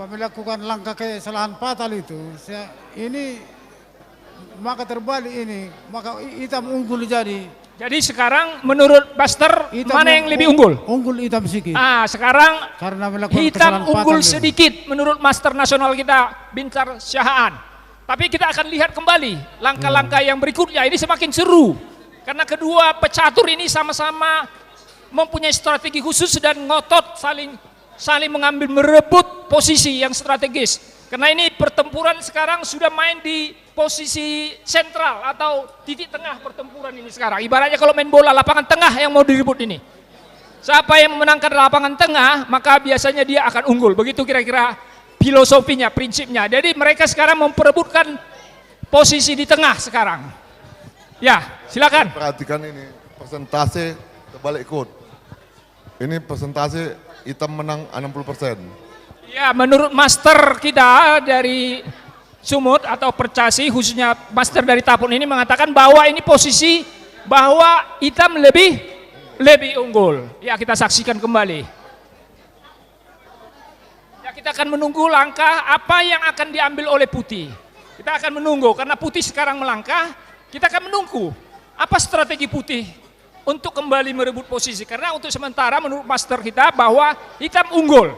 melakukan langkah kesalahan fatal itu. Ini maka terbalik ini, maka hitam unggul jadi. Jadi sekarang menurut Buster mana yang lebih unggul? Unggul hitam sedikit. Sekarang Karena melakukan hitam kesalahan unggul fatal. sedikit menurut master nasional kita Bintar Syahaan. Tapi kita akan lihat kembali langkah-langkah yang berikutnya. Ini semakin seru karena kedua pecatur ini sama-sama mempunyai strategi khusus dan ngotot saling mengambil merebut posisi yang strategis. Karena ini pertempuran sekarang sudah main di posisi sentral atau titik tengah pertempuran ini sekarang. Ibaratnya kalau main bola lapangan tengah yang mau direbut ini. Siapa yang memenangkan lapangan tengah maka biasanya dia akan unggul. Begitu kira-kira filosofinya, prinsipnya. Jadi mereka sekarang memperebutkan posisi di tengah sekarang. Ya, silakan. Perhatikan ini, persentase terbalik ikut. Ini persentase hitam menang 60%. Ya, menurut master kita dari Sumut atau Percasi, khususnya master dari Tapun ini mengatakan bahwa ini posisi bahwa hitam lebih unggul. Ya, kita saksikan kembali. Kita akan menunggu langkah apa yang akan diambil oleh putih. Kita akan menunggu karena putih sekarang melangkah. Kita akan menunggu apa strategi putih untuk kembali merebut posisi. Karena untuk sementara menurut master kita bahwa hitam unggul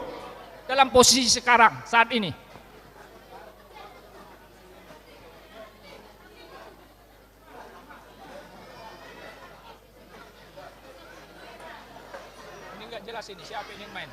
dalam posisi sekarang saat ini. Ini nggak jelas ini siapa ini yang main.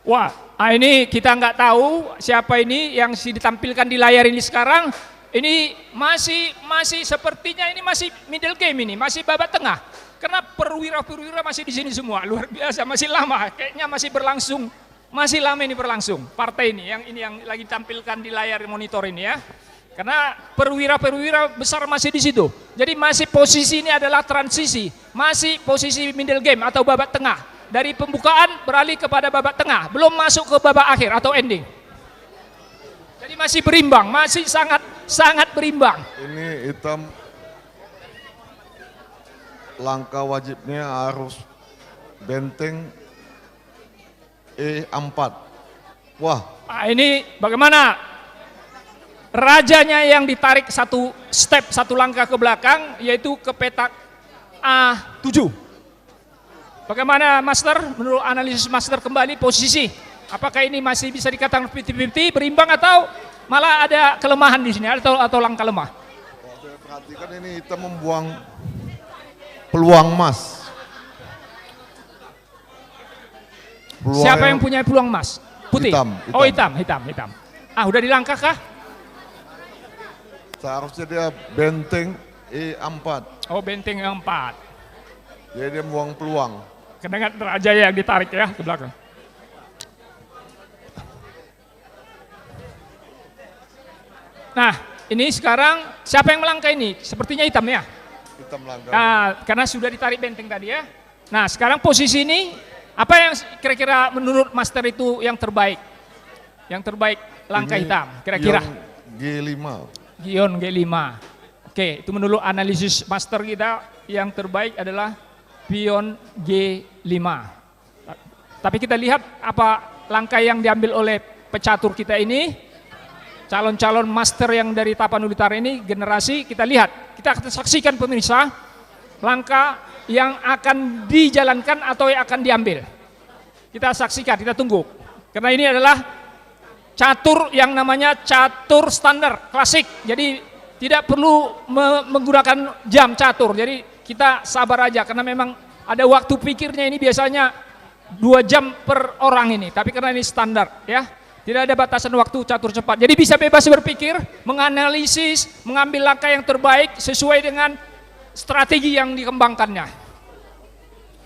Wah, ini kita nggak tahu siapa ini yang ditampilkan di layar ini sekarang. Ini masih sepertinya ini masih middle game ini, masih babak tengah. Karena perwira-perwira masih di sini semua, luar biasa, masih lama, kayaknya masih berlangsung, masih lama ini berlangsung. Partai ini yang lagi tampilkan di layar monitor ini ya. Karena perwira-perwira besar masih di situ. Jadi masih posisi ini adalah transisi, masih posisi middle game atau babak tengah. Dari pembukaan beralih kepada babak tengah, belum masuk ke babak akhir atau ending. Jadi masih berimbang, masih sangat berimbang. Ini hitam langkah wajibnya harus benteng E4. Wah. Nah, ini bagaimana rajanya yang ditarik satu langkah ke belakang, yaitu ke petak A7. Bagaimana Master, menurut analisis Master kembali posisi? Apakah ini masih bisa dikatakan 50-50, berimbang atau malah ada kelemahan di sini atau langkah lemah? Kalau saya perhatikan ini hitam membuang peluang emas. Siapa yang punya peluang emas? Putih? Hitam. Oh hitam. Ah udah dilangkah kah? Seharusnya dia benteng E4. Oh benteng yang 4. Jadi dia membuang peluang. Dengan raja yang ditarik ya ke belakang. Nah ini sekarang siapa yang melangkah ini? Sepertinya hitam ya? Hitam langkah. Nah, karena sudah ditarik benteng tadi ya. Nah, sekarang posisi ini apa yang kira-kira menurut Master itu yang terbaik? Yang terbaik langkah Ini hitam, kira-kira? G5. Gion G5. Oke, itu menurut analisis Master kita yang terbaik adalah pion G5. Tapi kita lihat apa langkah yang diambil oleh pecatur kita ini. Calon-calon master yang dari Tapanuli Utara ini generasi, kita lihat, kita akan saksikan pemirsa langkah yang akan dijalankan atau yang akan diambil. Kita saksikan, kita tunggu. Karena ini adalah catur yang namanya catur standar, klasik. Jadi tidak perlu menggunakan jam catur. Jadi kita sabar aja karena memang ada waktu pikirnya ini biasanya 2 jam per orang ini. Tapi karena ini standar ya. Tidak ada batasan waktu catur cepat. Jadi bisa bebas berpikir, menganalisis, mengambil langkah yang terbaik sesuai dengan strategi yang dikembangkannya.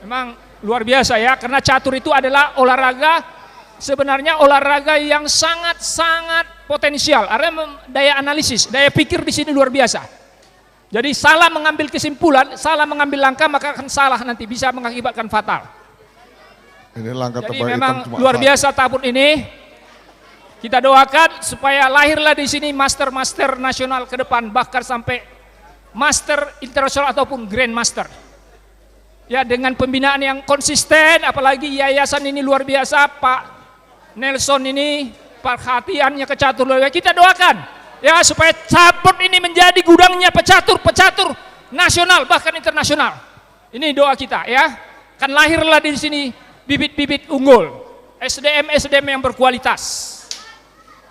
Memang luar biasa ya, karena catur itu adalah olahraga, sebenarnya olahraga yang sangat-sangat potensial. Karena daya analisis, daya pikir di sini luar biasa. Jadi salah mengambil kesimpulan, salah mengambil langkah maka akan salah nanti, bisa mengakibatkan fatal. Ini langkah Jadi terbaik memang hitam cuma luar 1. biasa tahun ini. Kita doakan supaya lahirlah di sini master-master nasional ke depan, bahkan sampai master internasional ataupun grand master. Ya dengan pembinaan yang konsisten, apalagi yayasan ini luar biasa, Pak Nelson ini perhatiannya ke catur luar biasa. Kita doakan ya supaya Capot ini menjadi gudangnya pecatur-pecatur nasional bahkan internasional. Ini doa kita ya. Kan lahirlah di sini bibit-bibit unggul, SDM yang berkualitas.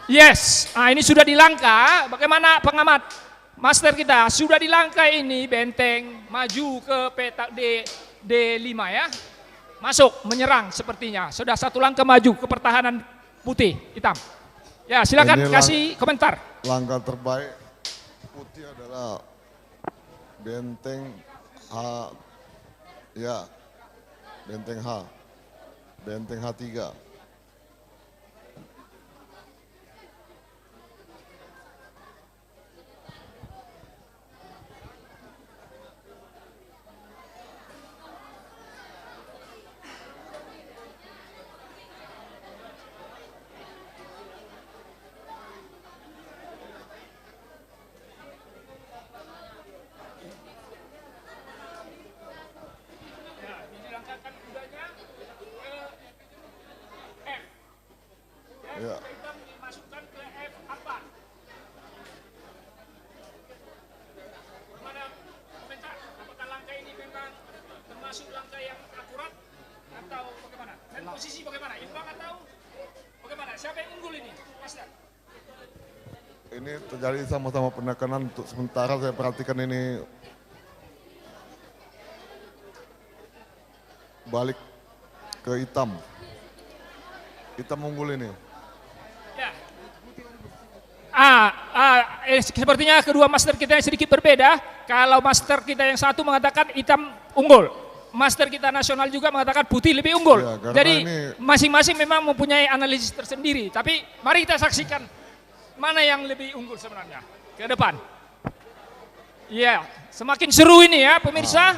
Yes, nah ini sudah dilangkah. Bagaimana pengamat master kita? Sudah dilangkah ini benteng maju ke petak D5 ya. Masuk menyerang sepertinya. Sudah 1 langkah maju ke pertahanan putih hitam. Ya silakan kasih komentar. Langkah terbaik putih adalah benteng H. Ya, benteng H. Benteng H3. Ya. Dimasukkan ke F4. Bagaimana komentar? Apakah langkah ini memang termasuk langkah yang akurat atau bagaimana? Dan posisi bagaimana? Imbang atau bagaimana? Siapa yang unggul ini? Master. Ini terjadi sama-sama penekanan untuk sementara. Saya perhatikan ini balik ke hitam. Hitam unggul ini. Ya. Sepertinya kedua master kita yang sedikit berbeda. Kalau master kita yang satu mengatakan hitam unggul. Master kita nasional juga mengatakan putih lebih unggul. Ya, karena Jadi ini- masing-masing memang mempunyai analisis tersendiri. Tapi mari kita saksikan mana yang lebih unggul sebenarnya ke depan. Iya, semakin seru ini ya pemirsa.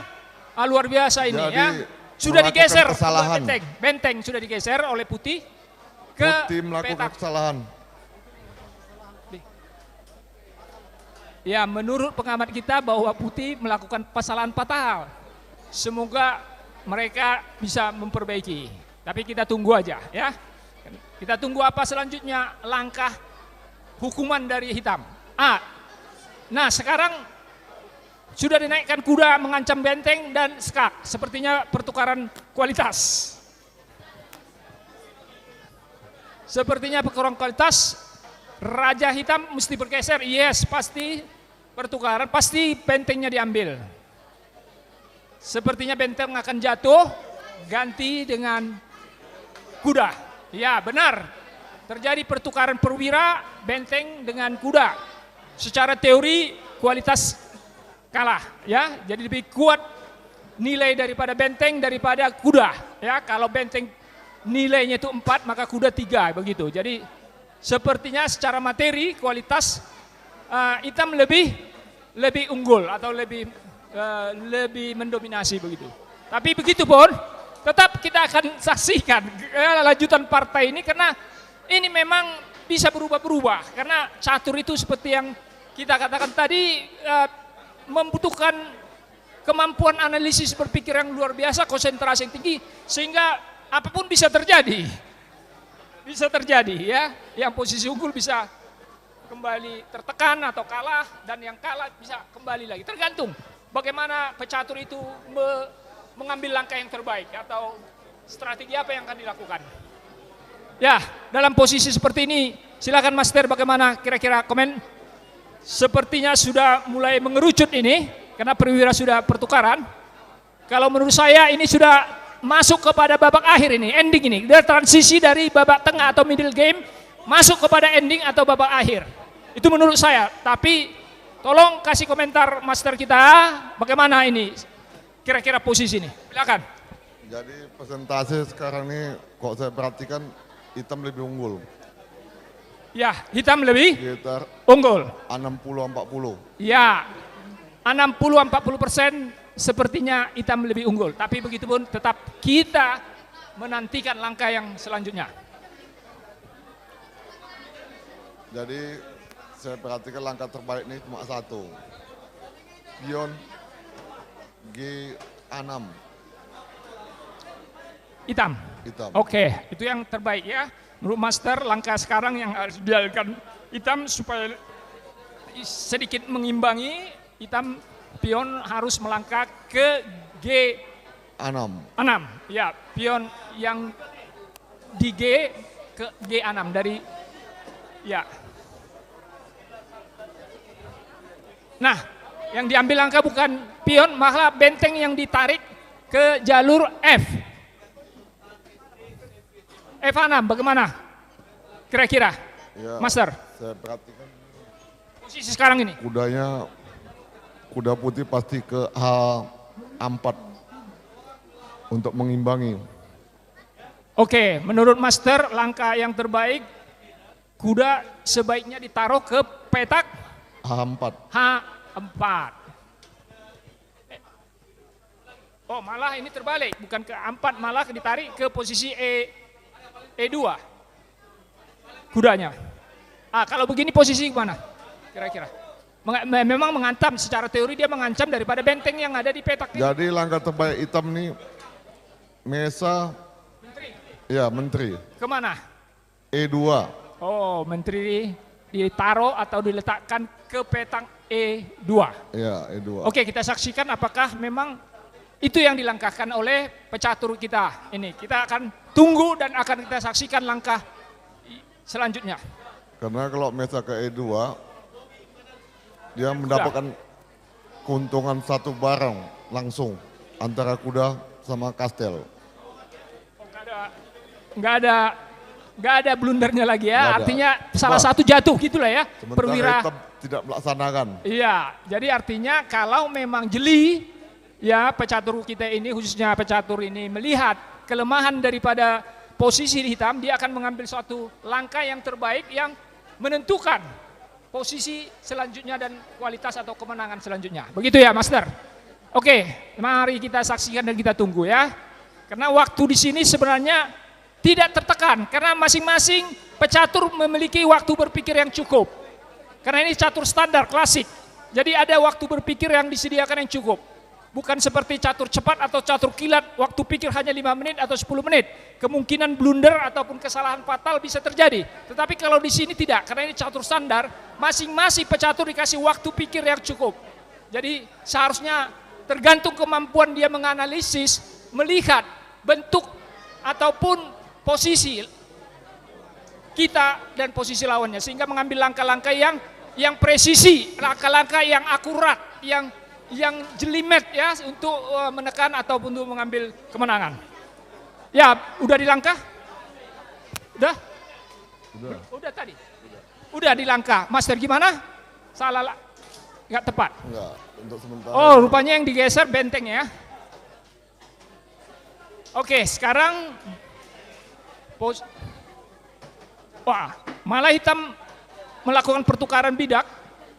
Luar biasa ini Jadi, ya. Sudah melakukan digeser kesalahan. benteng sudah digeser oleh putih ke Putih melakukan petak. kesalahan. Ya, menurut pengamat kita bahwa putih melakukan kesalahan fatal. Semoga mereka bisa memperbaiki. Tapi kita tunggu aja ya. Kita tunggu apa selanjutnya langkah hukuman dari hitam. Nah sekarang sudah dinaikkan kuda mengancam benteng dan skak. Sepertinya pertukaran kualitas. Sepertinya pertukaran kualitas. Raja hitam mesti bergeser. Yes, pasti pertukaran. Pasti bentengnya diambil. Sepertinya benteng akan jatuh. Ganti dengan kuda. Ya benar. Terjadi pertukaran perwira benteng dengan kuda. Secara teori kualitas kalah ya. Jadi lebih kuat nilai daripada benteng daripada kuda ya. Kalau benteng nilainya itu 4 maka kuda 3 begitu. Jadi sepertinya secara materi kualitas hitam lebih unggul atau lebih mendominasi begitu. Tapi begitu pun tetap kita akan saksikan lanjutan partai ini karena ini memang bisa berubah-berubah karena catur itu seperti yang kita katakan tadi membutuhkan kemampuan analisis berpikir yang luar biasa, konsentrasi yang tinggi sehingga apapun bisa terjadi. Bisa terjadi ya. Yang posisi unggul bisa kembali tertekan atau kalah dan yang kalah bisa kembali lagi. Tergantung bagaimana pecatur itu mengambil langkah yang terbaik atau strategi apa yang akan dilakukan. Ya, dalam posisi seperti ini silakan Master bagaimana kira-kira komen. Sepertinya sudah mulai mengerucut ini karena perwira sudah pertukaran. Kalau menurut saya ini sudah masuk kepada babak akhir ini, ending ini. Dia transisi dari babak tengah atau middle game masuk kepada ending atau babak akhir. Itu menurut saya. Tapi tolong kasih komentar Master kita bagaimana ini kira-kira posisi ini. Silakan. Jadi persentase sekarang ini kok saya perhatikan hitam lebih unggul. Ya, hitam lebih Sekitar unggul. 60-40. Ya, 60-40% sepertinya hitam lebih unggul. Tapi begitu pun tetap kita menantikan langkah yang selanjutnya. Jadi saya perhatikan langkah terbaik ini cuma satu. Pion G6 Hitam. hitam. Oke, itu yang terbaik ya. Menurut Master langkah sekarang yang harus dijalankan hitam supaya sedikit mengimbangi hitam pion harus melangkah ke G6. 6. Ya, pion yang di G ke G6 dari ya. Nah, yang diambil langkah bukan pion, malah benteng yang ditarik ke jalur F. F6 bagaimana? Kira-kira, Ya, Master, saya perhatikan posisi sekarang ini. kuda putih pasti ke H4 untuk mengimbangi. Oke, menurut Master langkah yang terbaik kuda sebaiknya ditaruh ke petak H4. H4. Oh, malah ini terbalik, bukan ke A4, malah ditarik ke posisi E2. Kudanya. Kalau begini posisi mana? Kira-kira. Memang mengancam, secara teori dia mengancam daripada benteng yang ada di petak ini. Jadi langkah terbaik hitam nih Mesa, Menteri, ya menteri. kemana? E2. Oh, menteri ditaruh atau diletakkan ke petak E2. Ya, E2. Oke, kita saksikan apakah memang itu yang dilangkahkan oleh pecatur kita ini. Kita akan tunggu dan akan kita saksikan langkah selanjutnya. Karena kalau Mesa ke E2, dia mendapatkan keuntungan satu barang langsung antara kuda sama kastel. Nggak ada blundernya lagi ya. Nggak ada. Artinya salah Nah, satu jatuh gitulah ya. Sementara Perwira. hitam tidak melaksanakan. Iya, jadi artinya kalau memang jeli ya pecatur kita ini, khususnya pecatur ini melihat kelemahan daripada posisi hitam, dia akan mengambil suatu langkah yang terbaik yang menentukan posisi selanjutnya dan kualitas atau kemenangan selanjutnya. Begitu ya, Master? Oke, mari kita saksikan dan kita tunggu ya. Karena waktu di sini sebenarnya tidak tertekan karena masing-masing pecatur memiliki waktu berpikir yang cukup. Karena ini catur standar klasik. Jadi ada waktu berpikir yang disediakan yang cukup. Bukan seperti catur cepat atau catur kilat, waktu pikir hanya 5 menit atau 10 menit. Kemungkinan blunder ataupun kesalahan fatal bisa terjadi. Tetapi kalau di sini tidak, karena ini catur standar, masing-masing pecatur dikasih waktu pikir yang cukup. Jadi seharusnya tergantung kemampuan dia menganalisis, melihat bentuk ataupun posisi kita dan posisi lawannya. Sehingga mengambil langkah-langkah yang presisi, langkah-langkah yang akurat, yang jelimet ya untuk menekan ataupun untuk mengambil kemenangan. Ya, udah di langkah? Udah? Udah tadi? Udah di langkah. Master gimana? Salah lah. Nggak tepat? Enggak, untuk sementara. Oh, rupanya yang digeser benteng ya. Oke, sekarang wah, malah hitam melakukan pertukaran bidak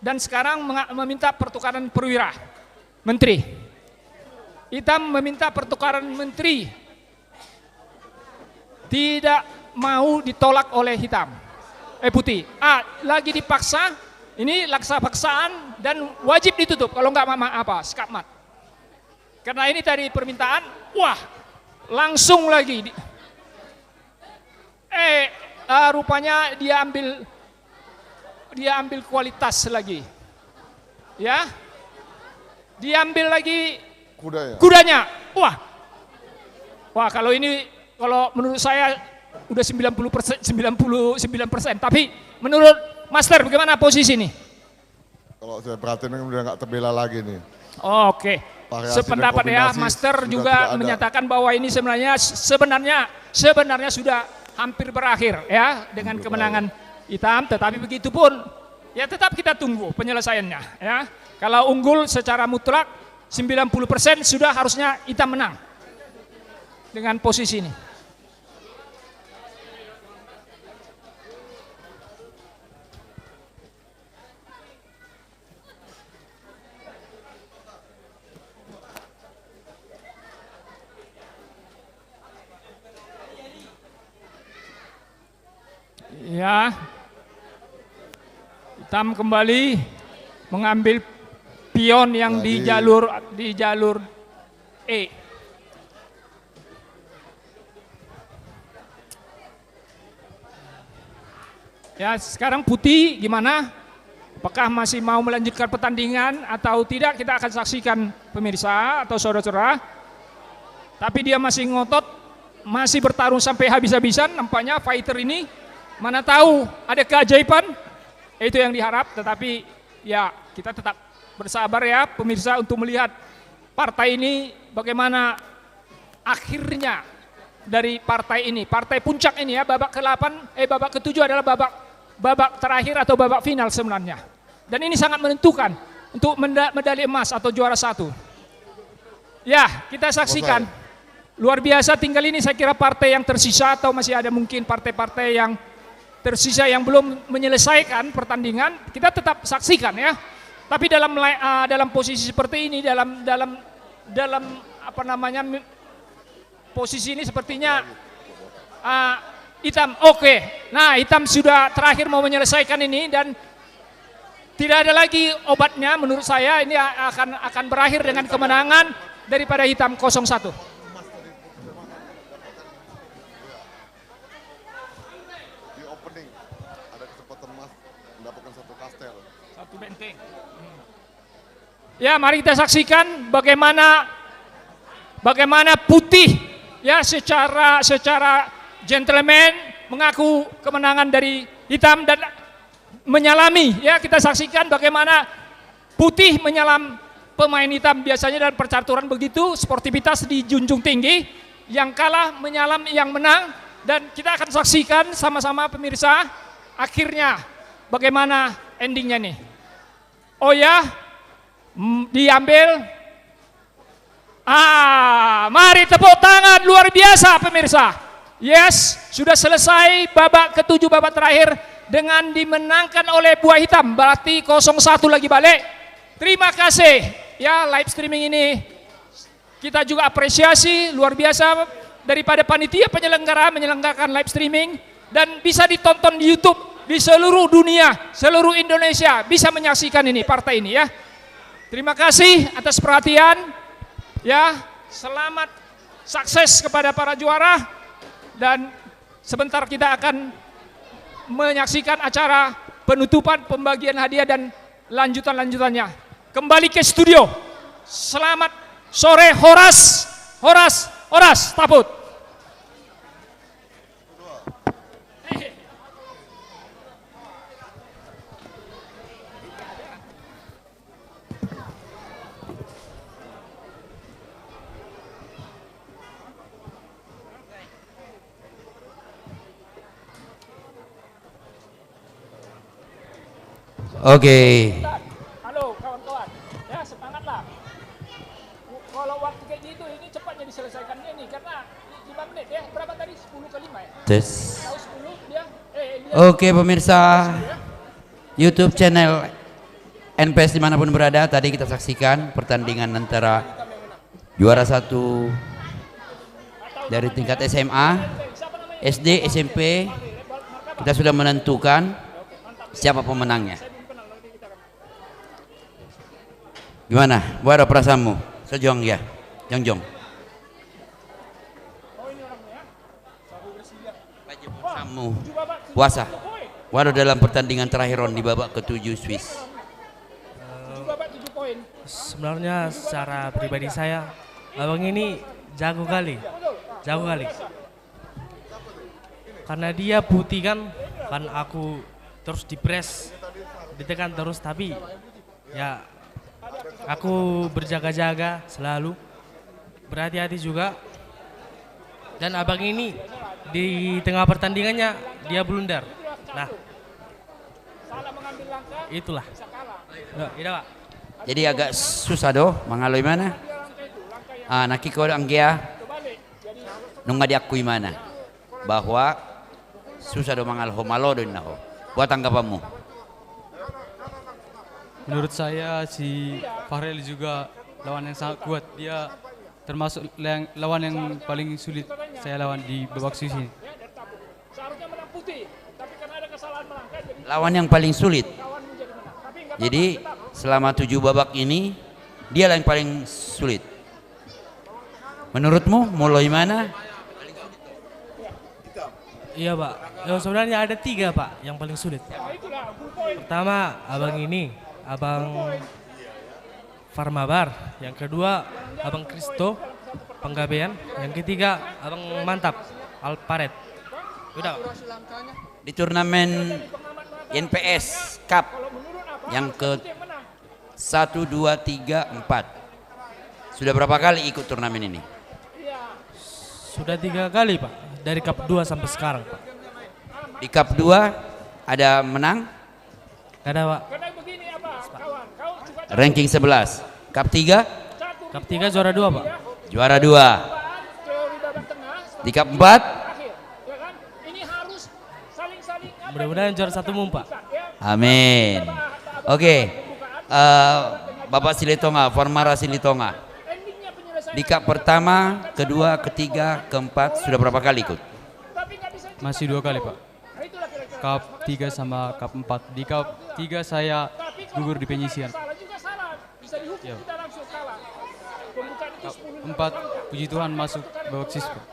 dan sekarang meminta pertukaran perwira. Menteri. Hitam meminta pertukaran menteri. Tidak mau ditolak oleh hitam. Putih. Lagi dipaksa. Ini laksa paksaan dan wajib ditutup. Kalau enggak skakmat. Karena ini tadi permintaan. Wah, langsung lagi. Rupanya dia ambil kualitas lagi. Ya. Diambil lagi kudanya. Wah, kalau menurut saya udah 99%, tapi menurut Master bagaimana posisi ini? Kalau saya perhatiin udah nggak terbela lagi nih. Oke. Sependapat ya, Master juga menyatakan bahwa ini sebenarnya sudah hampir berakhir ya dengan kemenangan hitam, tetapi begitu pun ya tetap kita tunggu penyelesaiannya ya. Kalau unggul secara mutlak 90% sudah harusnya hitam menang dengan posisi ini. Ya, hitam kembali mengambil pion yang di jalur E. Ya, sekarang putih gimana? Apakah masih mau melanjutkan pertandingan atau tidak? Kita akan saksikan pemirsa atau saudara-saudara. Tapi dia masih ngotot, masih bertarung sampai habis-habisan. Nampaknya fighter ini, mana tahu ada keajaiban. Itu yang diharap, tetapi ya kita tetap bersabar ya pemirsa untuk melihat partai ini bagaimana akhirnya dari partai ini, partai puncak ini ya, babak ke-7 adalah babak terakhir atau babak final sebenarnya. Dan ini sangat menentukan untuk medali emas atau juara 1. Ya, kita saksikan. Luar biasa, tinggal ini saya kira partai yang tersisa atau masih ada mungkin partai-partai yang tersisa yang belum menyelesaikan pertandingan, kita tetap saksikan ya. Tapi dalam posisi seperti ini, dalam posisi ini sepertinya hitam. Oke. Nah, hitam sudah terakhir mau menyelesaikan ini dan tidak ada lagi obatnya. Menurut saya ini akan berakhir dengan kemenangan daripada hitam 0-1. Di opening ada kesempatan Mas mendapatkan 1 kastel. 1 benteng. Ya, mari kita saksikan bagaimana putih ya secara gentleman mengaku kemenangan dari hitam dan menyalami ya, kita saksikan bagaimana putih menyalam pemain hitam. Biasanya dalam percaturan begitu, sportivitas dijunjung tinggi, yang kalah menyalam yang menang, dan kita akan saksikan sama-sama pemirsa akhirnya bagaimana endingnya nih. Oh ya, diambil Mari tepuk tangan luar biasa pemirsa. Yes, sudah selesai babak ketujuh, babak terakhir dengan dimenangkan oleh Buah Hitam. Berarti 0-1 lagi balik. Terima kasih ya, live streaming ini kita juga apresiasi luar biasa daripada panitia penyelenggara menyelenggarakan live streaming dan bisa ditonton di YouTube di seluruh dunia, seluruh Indonesia bisa menyaksikan ini partai ini ya. Terima kasih atas perhatian. Ya, selamat sukses kepada para juara dan sebentar kita akan menyaksikan acara penutupan pembagian hadiah dan lanjutan-lanjutannya. Kembali ke studio. Selamat sore Horas Taput. Oke. Halo kawan-kawan, ya semangatlah. Kalau waktu kayak gitu ini cepatnya diselesaikannya nih karena 5 menit ya. Berapa tadi? 10 ke 5 ya? Tes. Tahu 10 dia? Oke pemirsa YouTube channel NPS dimanapun berada, tadi kita saksikan pertandingan antara juara 1 dari tingkat SMA, SD, SMP. Kita sudah menentukan siapa pemenangnya. Gimana? Buat perasaanmu? Sejong ya, Jongjong. Kamu puasa. Waduh dalam pertandingan terakhir di babak ke-7 Swiss. Sebenarnya secara pribadi saya, abang ini jago kali. Karena dia putih kan aku terus dipres, ditekan terus, tapi ya aku berjaga-jaga selalu, berhati-hati juga. Dan abang ini di tengah pertandingannya dia blunder. Nah, itulah. Tidak, Pak. Jadi agak susah doh mengalui mana? Naki ko anggia nung diakui mana? Bahwa susah doh mengalho malo do naho. Buat tanggapanmu? Menurut saya si Fahrel juga lawan yang sangat kuat. Dia termasuk lawan yang paling sulit saya lawan di babak Swiss ini. Lawan yang paling sulit. Jadi selama 7 babak ini dia yang paling sulit. Menurutmu mulai mana? Iya Pak, sebenarnya ada 3 Pak yang paling sulit. Pertama abang ini, abang Farmabar. Yang kedua abang Kristo Penggabean. Yang ketiga abang Mantap Alparet. Udah Pak. Di turnamen NPS Cup yang ke 1, 2, 3, 4. Sudah berapa kali ikut turnamen ini? Sudah 3 kali Pak, dari Cup 2 sampai sekarang Pak. Di Cup 2 ada menang? Ada Pak. Ranking 11. Cup 3? Cup 3 juara 2 Pak. Juara 2. Di Cup 4? Mudah-mudahan juara 1 umum Pak. Amin. Oke. Bapak Silitonga, Formara Silitonga. Di Cup pertama, kedua, ketiga, keempat sudah berapa kali ikut? Masih 2 kali Pak. Cup 3 sama Cup 4. Di Cup 3 saya gugur di penyisian. Ya. Cup 4 puji Tuhan masuk babak Swiss Pak.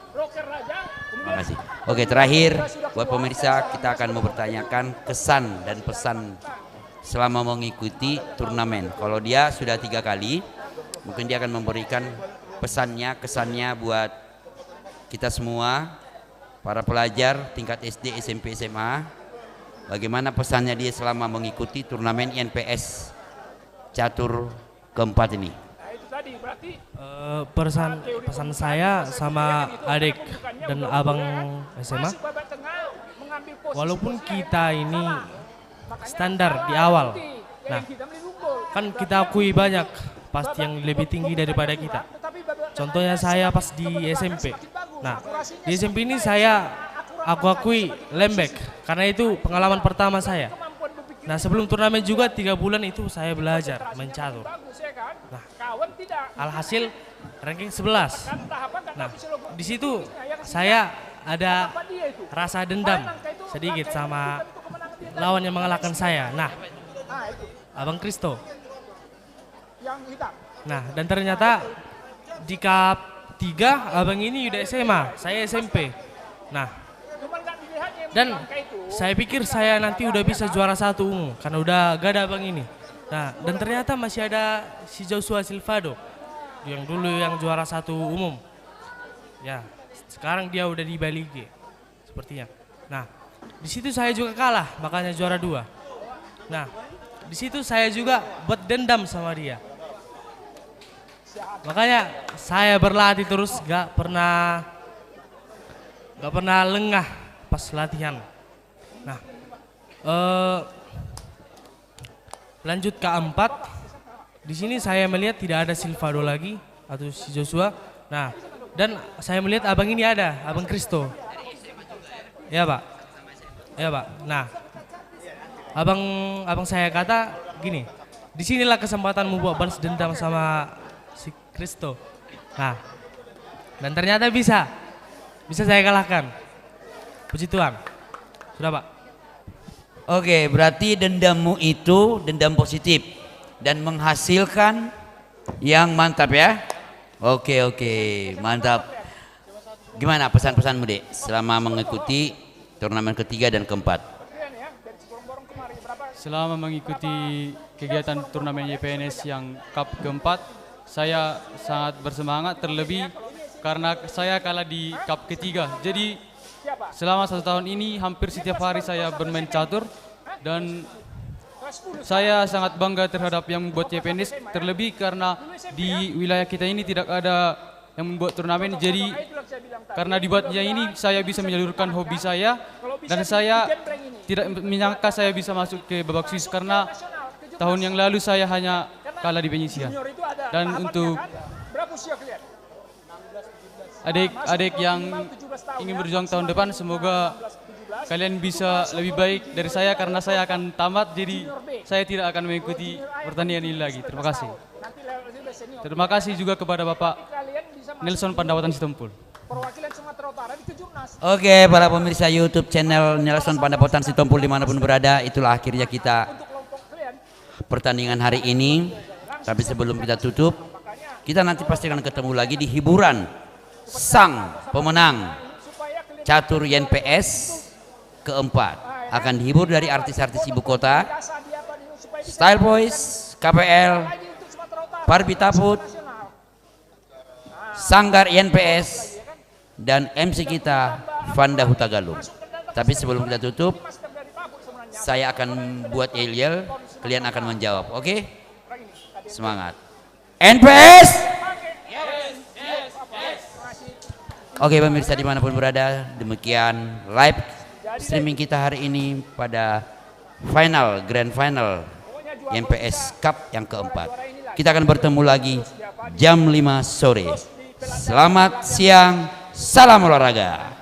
Terima kasih. Oke, terakhir buat pemirsa kita akan mempertanyakan kesan dan pesan selama mengikuti turnamen. Kalau dia sudah 3 kali, mungkin dia akan memberikan pesannya, kesannya buat kita semua, para pelajar tingkat SD, SMP, SMA. Bagaimana pesannya dia selama mengikuti turnamen INPS catur keempat ini? Pesan saya sama adik dan abang SMA, walaupun kita ini standar di awal, nah kan kita akui banyak pasti yang lebih tinggi daripada kita. Contohnya saya pas di SMP. Nah, di SMP ini aku akui lembek karena itu pengalaman pertama saya. Nah, sebelum turnamen juga 3 bulan itu saya belajar main catur. Nah, alhasil ranking 11. Nah, di situ saya ada rasa dendam sedikit sama lawan yang mengalahkan saya. Nah, Abang Kristo. Nah, dan ternyata di Cup 3 abang ini udah SMA, saya SMP. Nah, dan saya pikir saya nanti udah bisa juara 1 umum karena udah gak ada abang ini. Nah, dan ternyata masih ada si Joshua Silvado yang dulu yang juara 1 umum. Ya, sekarang dia udah di Bali G sepertinya. Nah, di situ saya juga kalah, makanya juara 2. Nah, di situ saya juga buat dendam sama dia. Makanya saya berlatih terus, gak pernah lengah pas latihan. Nah, lanjut ke-4. Di sini saya melihat tidak ada Silvado lagi atau si Joshua. Nah, dan saya melihat abang ini ada, Abang Kristo. Ya Pak, ya Pak. Nah, abang saya kata gini, disinilah kesempatanmu buat balas dendam sama si Kristo. Nah, dan ternyata bisa saya kalahkan. Puji Tuhan. Sudah Pak. Oke, berarti dendammu itu dendam positif dan menghasilkan yang mantap ya. Oke, mantap. Gimana pesan-pesanmu Dek selama mengikuti turnamen ketiga dan keempat? Selama mengikuti kegiatan turnamen YPNS yang Cup keempat, saya sangat bersemangat, terlebih karena saya kalah di Cup ketiga. Jadi selama 1 tahun ini hampir setiap hari saya bermain catur dan saya sangat bangga terhadap yang membuat YPNS, terlebih karena di wilayah kita ini tidak ada yang membuat turnamen. Jadi karena dibuatnya ini saya bisa menyalurkan hobi saya dan saya tidak menyangka saya bisa masuk ke babak Swiss karena tahun yang lalu saya hanya kalah di penyisian. Dan untuk adik-adik yang ingin berjuang tahun depan, semoga kalian bisa lebih baik dari saya karena saya akan tamat, jadi saya tidak akan mengikuti pertandingan ini lagi. Terima kasih. Terima kasih juga kepada Bapak Nelson Pandapatan Sitompul. Oke, para pemirsa YouTube channel Nelson Pandapatan Sitompul dimanapun berada, itulah akhirnya kita pertandingan hari ini. Tapi sebelum kita tutup, kita nanti pasti akan ketemu lagi di hiburan sang pemenang catur YNPS keempat. Akan dihibur dari artis-artis ibu kota, Style Boys, KPL, Parbitaput, Sanggar YNPS, dan MC kita Vanda Hutagalung. Tapi sebelum kita tutup, saya akan buat yel-yel, kalian akan menjawab, oke? Semangat. NPS! Oke pemirsa dimanapun berada, demikian live streaming kita hari ini pada grand final YNPS Cup yang keempat. Kita akan bertemu lagi jam 5 sore. Selamat siang, salam olahraga.